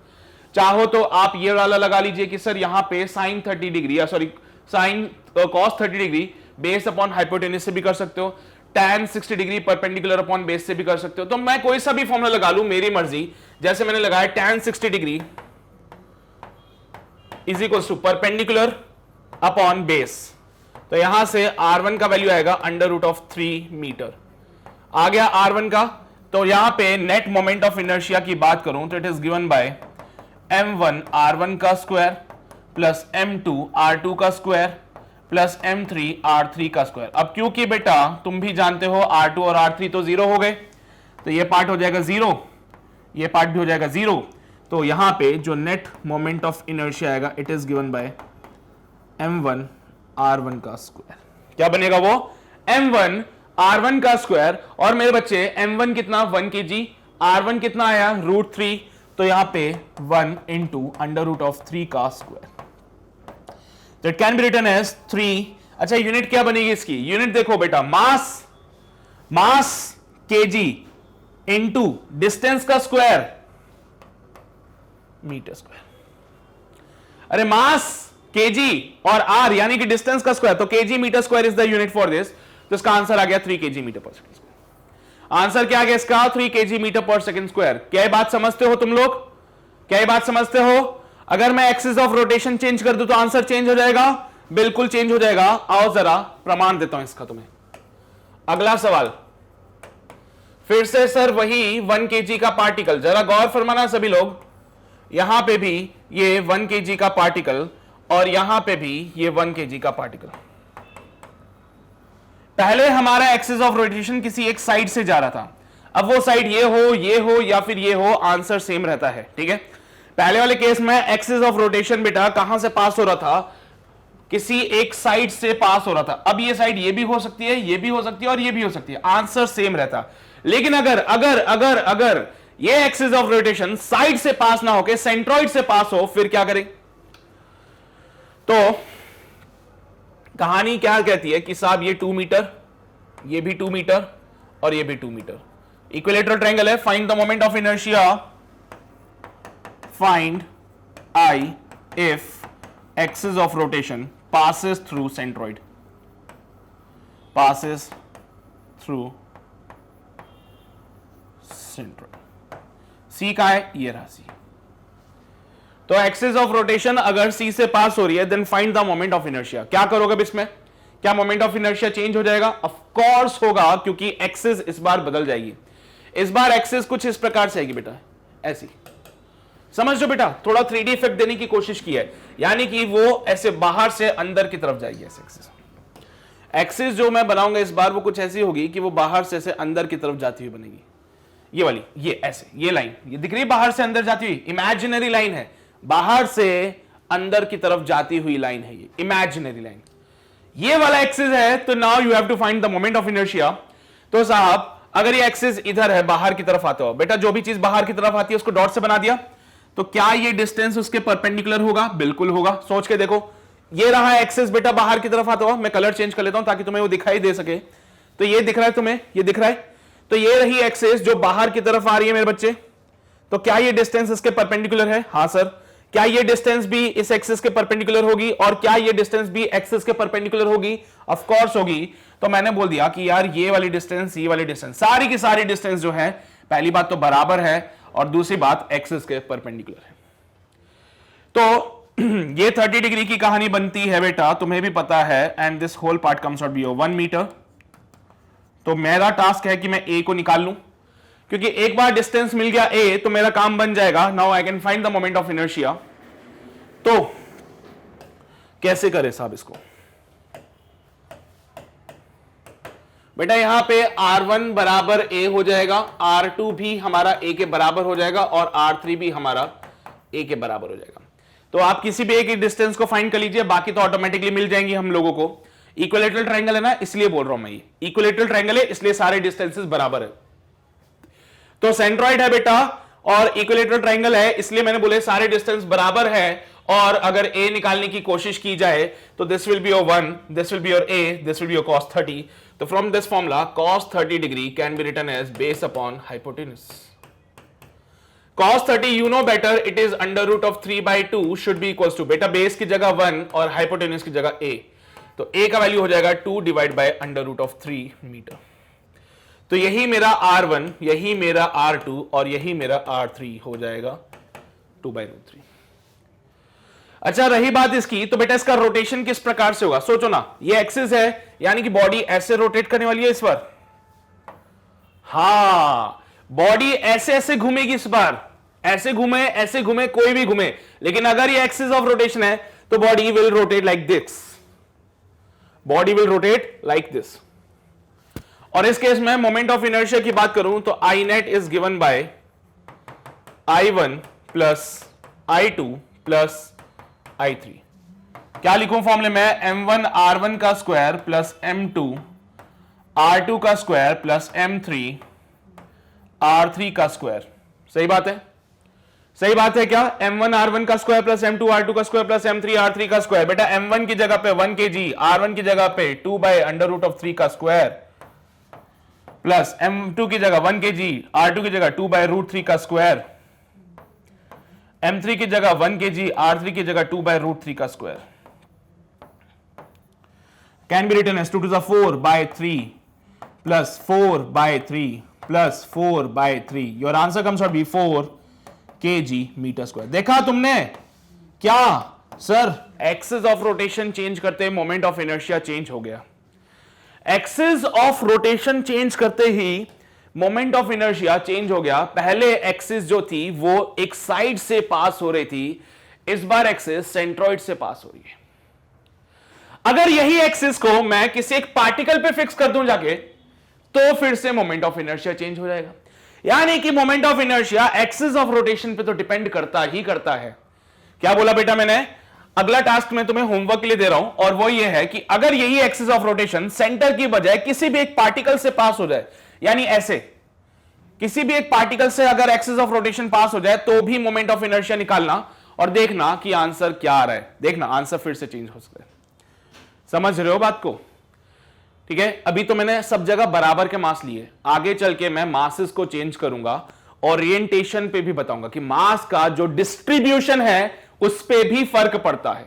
[SPEAKER 1] चाहो तो आप ये वाला लगा लीजिए कि सर यहां पे sine 30 degree, sorry sine cos 30 degree base upon hypotenuse से भी कर सकते हो, tan 60 degree perpendicular upon base से भी कर सकते हो। तो मैं कोई सा भी फॉर्मूला लगा लूं, मेरी मर्जी, जैसे मैंने लगाया tan 60 degree is equals to perpendicular upon base, तो यहां से R1 का वैल्यू आएगा √3 मीटर। आ गया R1 का, तो यहां पे नेट मोमेंट ऑफ इनर्शिया की बात करूं तो it is given bye m1 R1 का स्क्वायर प्लस m2 R2 का स्क्वायर प्लस m3 R3 का स्क्वायर। अब क्योंकि बेटा तुम भी जानते हो R2 और R3 तो 0 हो गए, तो ये पार्ट हो जाएगा 0, ये पार्ट भी हो जाएगा 0, तो यहां पे जो नेट मोमेंट ऑफ इनर्शिया आएगा it is given bye m1 R1 का स्क्वायर। क्या बनेगा वो? m1 R1 का स्क्वायर, और मेरे बच्चे m1 कितना 1 kg, R1 कितना आया √3, तो यहां पे 1 इंटू √3 का स्क्वायर, तो it can be written as 3। अच्छा यूनिट क्या बनेगी इसकी? यूनिट देखो बेटा, मास केजी इंटू डिस्टेंस का स्क्वायर मीटर स्क्वायर। अरे मास केजी और आर यानी कि डिस्टेंस का स्क्वायर, तो kg metre square is the unit for this, तो इसका आंसर आ गया 3 kg metre per second square. Answer क्या आ गया इसका? 3 kg metre per second square. क्या ये बात समझते हो तुम लोग? क्या ये बात समझते हो? अगर मैं एक्सिस ऑफ रोटेशन चेंज कर दूं तो आंसर चेंज हो जाएगा? बिल्कुल चेंज हो जाएगा। आओ जरा प्रमाण देता हूं इसका तुम्हें। अगला सवाल फिर से सर वही 1 kg का पार्टिकल, जरा गौर फरमाना सभी लोग, यहां पे भी ये 1 kg का पार्टिकल और यहां पे भी ये 1 kg का पार्टिकल। पहले हमारा एक्सिस ऑफ रोटेशन किसी एक साइड से जा रहा था, अब वो साइड ये हो या फिर ये हो, आंसर सेम रहता है, ठीक है। पहले वाले केस में एक्सिस ऑफ रोटेशन बेटा कहां से पास हो रहा था? किसी एक साइड से पास हो रहा था। अब ये साइड ये भी हो सकती है, ये भी हो सकती है और ये भी हो सकती है, आंसर सेम रहता। लेकिन अगर अगर अगर अगर ये एक्सिस ऑफ रोटेशन साइड से पास ना होके सेंट्रॉइड से पास हो, फिर क्या करें? तो कहानी क्या कहती है कि साहब ये 2 मीटर, ये भी 2 मीटर और ये भी 2 मीटर, इक्विलेटरल ट्रायंगल है, find the moment of inertia, find I if axis of rotation passes through centroid, passes through centroid। C का है, ये रहा C। तो एक्सिस ऑफ रोटेशन अगर C से पास हो रही है, then find the moment of inertia. क्या करोगे अब इसमें? क्या मोमेंट ऑफ इनर्शिया चेंज हो जाएगा? ऑफ कोर्स होगा, क्योंकि एक्सिस इस बार बदल जाएगी। इस बार एक्सिस कुछ इस प्रकार से आएगी बेटा, ऐसी, समझ लो बेटा, थोड़ा 3D इफेक्ट देने की कोशिश की है, यानी कि वो ऐसे बाहर से अंदर की तरफ जाएगी, ऐसे एक्सिस एक्सिस जो मैं बनाऊंगा इस बार वो कुछ ऐसी होगी कि वो बाहर से अंदर की तरफ जाती हुई बनेगी, ये वाली, ये ऐसे, ये लाइन ये दिख रही है बाहर से अंदर जाती हुई, इमेजिनरी लाइन है, बाहर से अंदर की तरफ जाती हुई लाइन है, ये इमेजिनरी लाइन, ये वाला एक्सिस है। तो now you have to find the moment of inertia. तो साहब अगर ये एक्सिस इधर है बाहर की तरफ आता हो, बेटा जो भी चीज बाहर की तरफ आती है उसको डॉट से बना दिया, तो क्या ये डिस्टेंस उसके परपेंडिकुलर होगा? बिल्कुल होगा। सोच के देखो, ये रहा एक्सिस बेटा बाहर की तरफ आता हुआ, मैं कलर चेंज कर लेता हूं ताकि तुम्हें वो दिखाई दे सके। तो ये दिख रहा है तुम्हें, ये दिख रहा है, तो ये रही एक्सिस जो बाहर की तरफ आ रही है मेरे बच्चे। तो क्या ये डिस्टेंस इसके परपेंडिकुलर है? हाँ सर। क्या ये डिस्टेंस भी इस एक्सिस के परपेंडिकुलर होगी? और क्या ये डिस्टेंस भी एक्सिस के परपेंडिकुलर होगी? ऑफ कोर्स होगी। तो मैंने बोल दिया कि यार ये वाली डिस्टेंस, ये वाली डिस्टेंस, सारी की सारी डिस्टेंस जो है, पहली बात तो बराबर है और दूसरी बात एक्सिस के परपेंडिकुलर है। तो ये 30 डिग्री की कहानी बनती है बेटा, तुम्हें भी पता है, and this whole part comes out be 1 metre. तो मेरा टास्क है कि मैं ए को निकाल लूं, क्योंकि एक बार डिस्टेंस मिल गया ए तो मेरा काम बन जाएगा। Now I can find the moment of inertia. तो कैसे करें साहब इसको? बेटा यहां पे R1 बराबर ए हो जाएगा, R2 भी हमारा ए के बराबर हो जाएगा और R3 भी हमारा ए के बराबर हो जाएगा। तो आप किसी भी एक डिस्टेंस को फाइंड कर लीजिए, बाकी तो ऑटोमेटिकली मिल जाएंगी हम लोगों को। इक्विलैटरल ट्रायंगल है ना, इसलिए बोल रहा हूं मैं, ये इक्विलैटरल ट्रायंगल है इसलिए सारे डिस्टेंसेस बराबर है। तो सेंट्रॉइड है बेटा और इक्विलैटरल ट्रायंगल है, इसलिए मैंने बोले सारे डिस्टेंस बराबर है। और अगर ए निकालने की कोशिश की जाए तो this will be your 1, this will be your A, this will be your cos 30। तो from this formula cos 30 degree can be written as base upon hypotenuse. cos 30 you know better, it is under root of 3/2 should be equals to, बेटा base की जगह 1 और hypotenuse की जगह a, तो a का value हो जाएगा 2 divide by under root of 3 metre. तो यही मेरा R1, यही मेरा R2 और यही मेरा R3 हो जाएगा 2/√3। अच्छा रही बात इसकी, तो बेटा इसका रोटेशन किस प्रकार से होगा? सोचो ना, ये एक्सिस है यानी कि बॉडी ऐसे रोटेट करने वाली है इस बार, हाँ बॉडी ऐसे ऐसे घूमेगी इस बार, ऐसे घूमे कोई भी घूमे, लेकिन अगर ये एक्सिस ऑफ रोटेशन है तो body will rotate like this, body will rotate like this. और इस केस में मोमेंट ऑफ इनर्शिया की बात करूं तो I net is given by I1 plus I2 plus I3। क्या लिखूं फॉर्मूले में? M1 R1 का स्क्वायर प्लस M2 R2 का स्क्वायर प्लस M3 R3 का स्क्वायर। सही बात है? सही बात है क्या? M1 R1 का स्क्वायर प्लस M2 R2 का स्क्वायर प्लस M3 R3 का स्क्वायर। बेटा M1 की जगह पे 1 kg, R1 की जगह पे 2/√3 का स्क्वायर प्लस M2 की जगह 1 kg, R2 की जगह 2/√3 का स्क्वायर, M3 की जगह 1 kg, R3 की जगह 2/√3 का square. Can be written as 2 to the 4/3 plus 4/3 plus 4/3। Your answer comes out be 4 kg metre square. देखा तुमने क्या sir? Axis of rotation change करते मोमेंट ऑफ इनर्शिया चेंज हो गया। एक्सिस ऑफ रोटेशन चेंज करते ही मोमेंट ऑफ इनर्शिया चेंज हो गया। पहले एक्सिस जो थी वो एक साइड से पास हो रही थी, इस बार एक्सिस सेंट्रॉइड से पास हो रही है। अगर यही एक्सिस को मैं किसी एक पार्टिकल पे फिक्स कर दूं जाके, तो फिर से मोमेंट ऑफ इनर्शिया चेंज हो जाएगा। यानी कि moment of inertia axis of rotation पे तो डिपेंड करता ही करता है। क्या बोला बेटा मैंने? अगला टास्क मैं तुम्हें होमवर्क के लिए दे रहा हूं और वो ये है कि अगर यही एक्सिस ऑफ रोटेशन सेंटर की बजाय किसी भी एक पार्टिकल से पास हो जाए, यानी ऐसे किसी भी एक पार्टिकल से अगर एक्सिस ऑफ रोटेशन पास हो जाए तो भी मोमेंट ऑफ इनर्शिया निकालना और देखना कि आंसर क्या आ रहा है। देखना आंसर फिर से चेंज हो सकता है। समझ रहे हो बात को? ठीक है, अभी तो मैंने सब जगह बराबर के मास लिए, आगे चल के मैं मासेस को चेंज करूंगा, ओरिएंटेशन पे भी बताऊंगा कि मास का जो डिस्ट्रीब्यूशन है उस पे भी फर्क पड़ता है।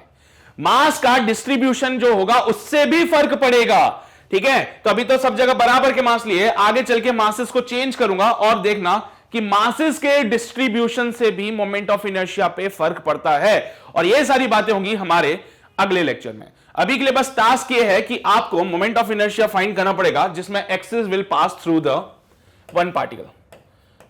[SPEAKER 1] मास का डिस्ट्रीब्यूशन जो होगा उससे भी फर्क पड़ेगा। ठीक है, तो अभी तो सब जगह बराबर के मास लिए, आगे चल के मासेस को चेंज करूंगा और देखना कि मासेस के डिस्ट्रीब्यूशन से भी मोमेंट ऑफ इनर्शिया पे फर्क पड़ता है। और ये सारी बातें होंगी हमारे अगले लेक्चर में। अभी के लिए बस टास्क ये है कि आपको मोमेंट ऑफ इनर्शिया फाइंड करना पड़ेगा जिसमें axis will pass through the one particle.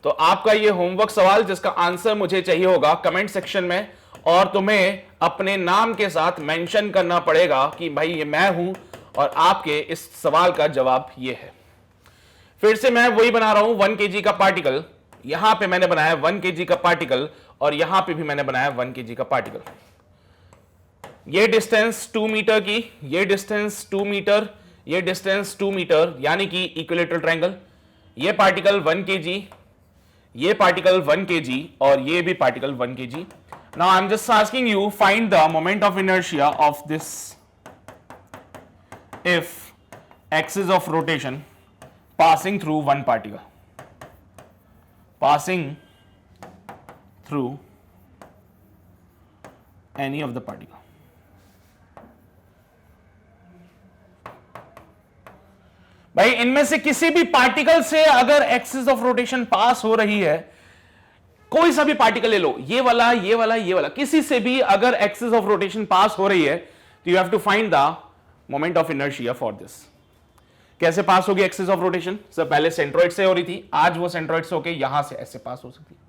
[SPEAKER 1] तो आपका ये होमवर्क सवाल जिसका आंसर मुझे चाहिए होगा कमेंट सेक्शन में, और तुम्हें अपने नाम के साथ मेंशन करना पड़ेगा कि भाई ये मैं हूं और आपके इस सवाल का जवाब ये है। फिर से मैं वही बना रहा हूं 1 kg का पार्टिकल, यहां पे मैंने बनाया 1 kg का पार्टिकल और यहां पे भी मैंने बनाया 1 kg का पार्टिकल। ये डिस्टेंस 2 मीटर की, ये डिस्टेंस 2 मीटर, ये डिस्टेंस 2 मीटर, यानी कि इक्विलैटरल ट्रायंगल। ये पार्टिकल 1 kg, ये पार्टिकल 1 kg और ये भी particle 1 kg। Now I am just asking you find the moment of inertia of this if axis of rotation passing through one particle, passing through any of the particle. भाई इनमें से किसी भी particle से अगर एक्सिस ऑफ रोटेशन पास हो रही है, कोई सा भी पार्टिकल ले लो, ये वाला, ये वाला, ये वाला, किसी से भी अगर एक्सिस ऑफ रोटेशन पास हो रही है तो you have to find the moment of inertia for this. कैसे पास होगी एक्सिस ऑफ रोटेशन? सर पहले सेंट्रोइड से हो रही थी, आज वो सेंट्रोइड से होके यहां से ऐसे पास हो सकती है।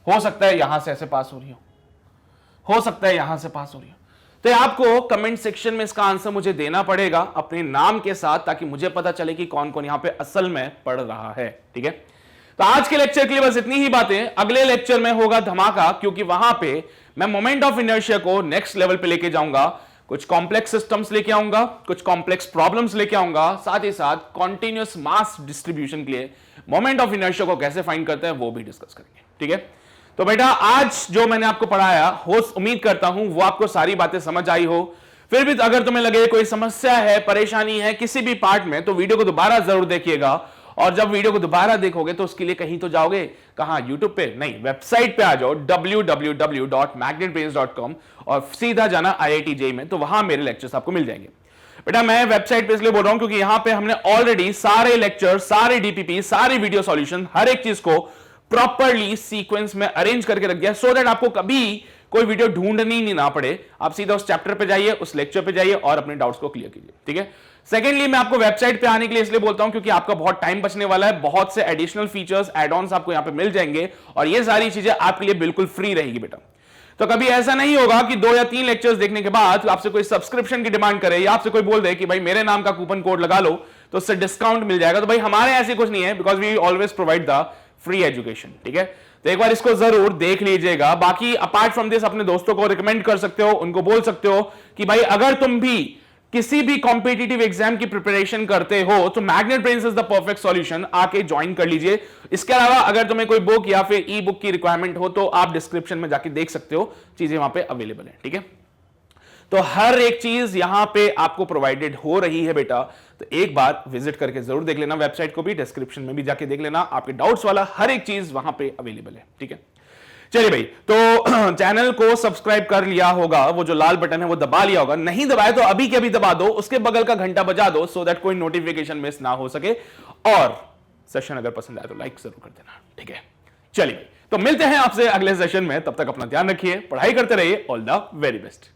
[SPEAKER 1] हो सकता है यहां से ऐसे पास हो रही हो सकता है यहां से पास हो रही हो। तो आपको कमेंट सेक्शन में इसका आंसर मुझे देना पड़ेगा अपने नाम के साथ, ताकि मुझे पता चले कि कौन कौन यहां पे असल में पढ़ रहा है। ठीक है, तो आज के लेक्चर के लिए बस इतनी ही बातें। अगले लेक्चर में होगा धमाका, क्योंकि वहां पे मैं मोमेंट ऑफ इनर्शिया को नेक्स्ट लेवल पे लेके जाऊंगा। कुछ कॉम्प्लेक्स सिस्टम्स लेके आऊंगा, कुछ कॉम्प्लेक्स प्रॉब्लम्स लेके आऊंगा, साथ ही साथ कॉन्टिन्यूअस मास डिस्ट्रीब्यूशन के लिए मोमेंट ऑफ इनर्शिया को कैसे फाइंड करते हैं वो भी डिस्कस करेंगे। ठीक है, तो बेटा आज जो मैंने आपको पढ़ाया उम्मीद करता हूं वो आपको सारी बातें समझ आई हो। फिर भी अगर तुम्हें लगे कोई समस्या है, परेशानी है किसी भी पार्ट में, तो वीडियो को दोबारा जरूर देखिएगा। और जब वीडियो को दोबारा देखोगे तो उसके लिए कहीं तो जाओगे, कहां? यूट्यूब पे नहीं, वेबसाइट पे आ जाओ www.magnetbrains.com और सीधा जाना IIT JEE में, तो वहां मेरे लेक्चर्स आपको मिल जाएंगे। बेटा मैं वेबसाइट पे इसलिए बोल रहा हूं क्योंकि यहां पे हमने ऑलरेडी सारे लेक्चर, सारे DPP, सारे वीडियो सॉल्यूशन, हर एक चीज को प्रॉपरली सीक्वेंस में अरेंज करके रख दिया, सो दैट आपको कभी कोई वीडियो ढूंढनी नहीं ना पड़े। आप सीधा उस चैप्टर पे जाइए, उस लेक्चर पे जाइए और अपने डाउट्स को क्लियर कीजिए। ठीक है, सेकेंडली मैं आपको वेबसाइट पे आने के लिए इसलिए बोलता हूं क्योंकि आपका बहुत टाइम बचने वाला है। बहुत से एडिशनल फीचर्स, एड ऑन्स आपको यहां पे मिल जाएंगे और ये सारी चीजें आपके लिए बिल्कुल फ्री रहेगी बेटा। तो कभी ऐसा नहीं होगा कि 2 या 3 लेक्चर्स देखने के बाद आपसे कोई सब्सक्रिप्शन की डिमांड करे या आपसे कोई बोल दे कि भाई मेरे नाम का कूपन कोड लगा लो तो उससे डिस्काउंट मिल जाएगा। तो भाई हमारे ऐसे कुछ नहीं है, because we always provide the free education. ठीक है, तो एक बार इसको जरूर देख लीजिएगा। बाकी अपार्ट फ्रॉम दिस अपने दोस्तों को रिकमेंड कर सकते हो, उनको बोल सकते हो कि भाई अगर तुम भी किसी भी कॉम्पिटिटिव एग्जाम की प्रिपरेशन करते हो तो magnet brains is the perfect solution, आके ज्वाइन कर लीजिए। इसके अलावा अगर तुम्हें कोई बुक या फिर ई बुक की रिक्वायरमेंट हो तो आप डिस्क्रिप्शन में जाके देख सकते हो, चीजें वहां पे अवेलेबल है। ठीक है, तो हर एक चीज यहां पे आपको प्रोवाइडेड हो रही है बेटा, तो एक बार विजिट करके जरूर देख लेना, वेबसाइट को भी डिस्क्रिप्शन में भी जाके देख लेना, आपके डाउट्स वाला हर एक चीज वहां पे अवेलेबल है। ठीक है, चलिए भाई, तो चैनल को सब्सक्राइब कर लिया होगा, वो जो लाल बटन है वो दबा लिया होगा, नहीं दबाए तो अभी के अभी दबा दो, उसके बगल का घंटा बजा दो, सो दैट कोई नोटिफिकेशन मिस ना हो सके। और सेशन अगर पसंद आए तो लाइक जरूर कर देना। ठीक है, चलिए भाई, तो मिलते हैं आपसे अगले सेशन में, तब तक अपना ध्यान रखिए, पढ़ाई करते रहिए, ऑल द वेरी बेस्ट।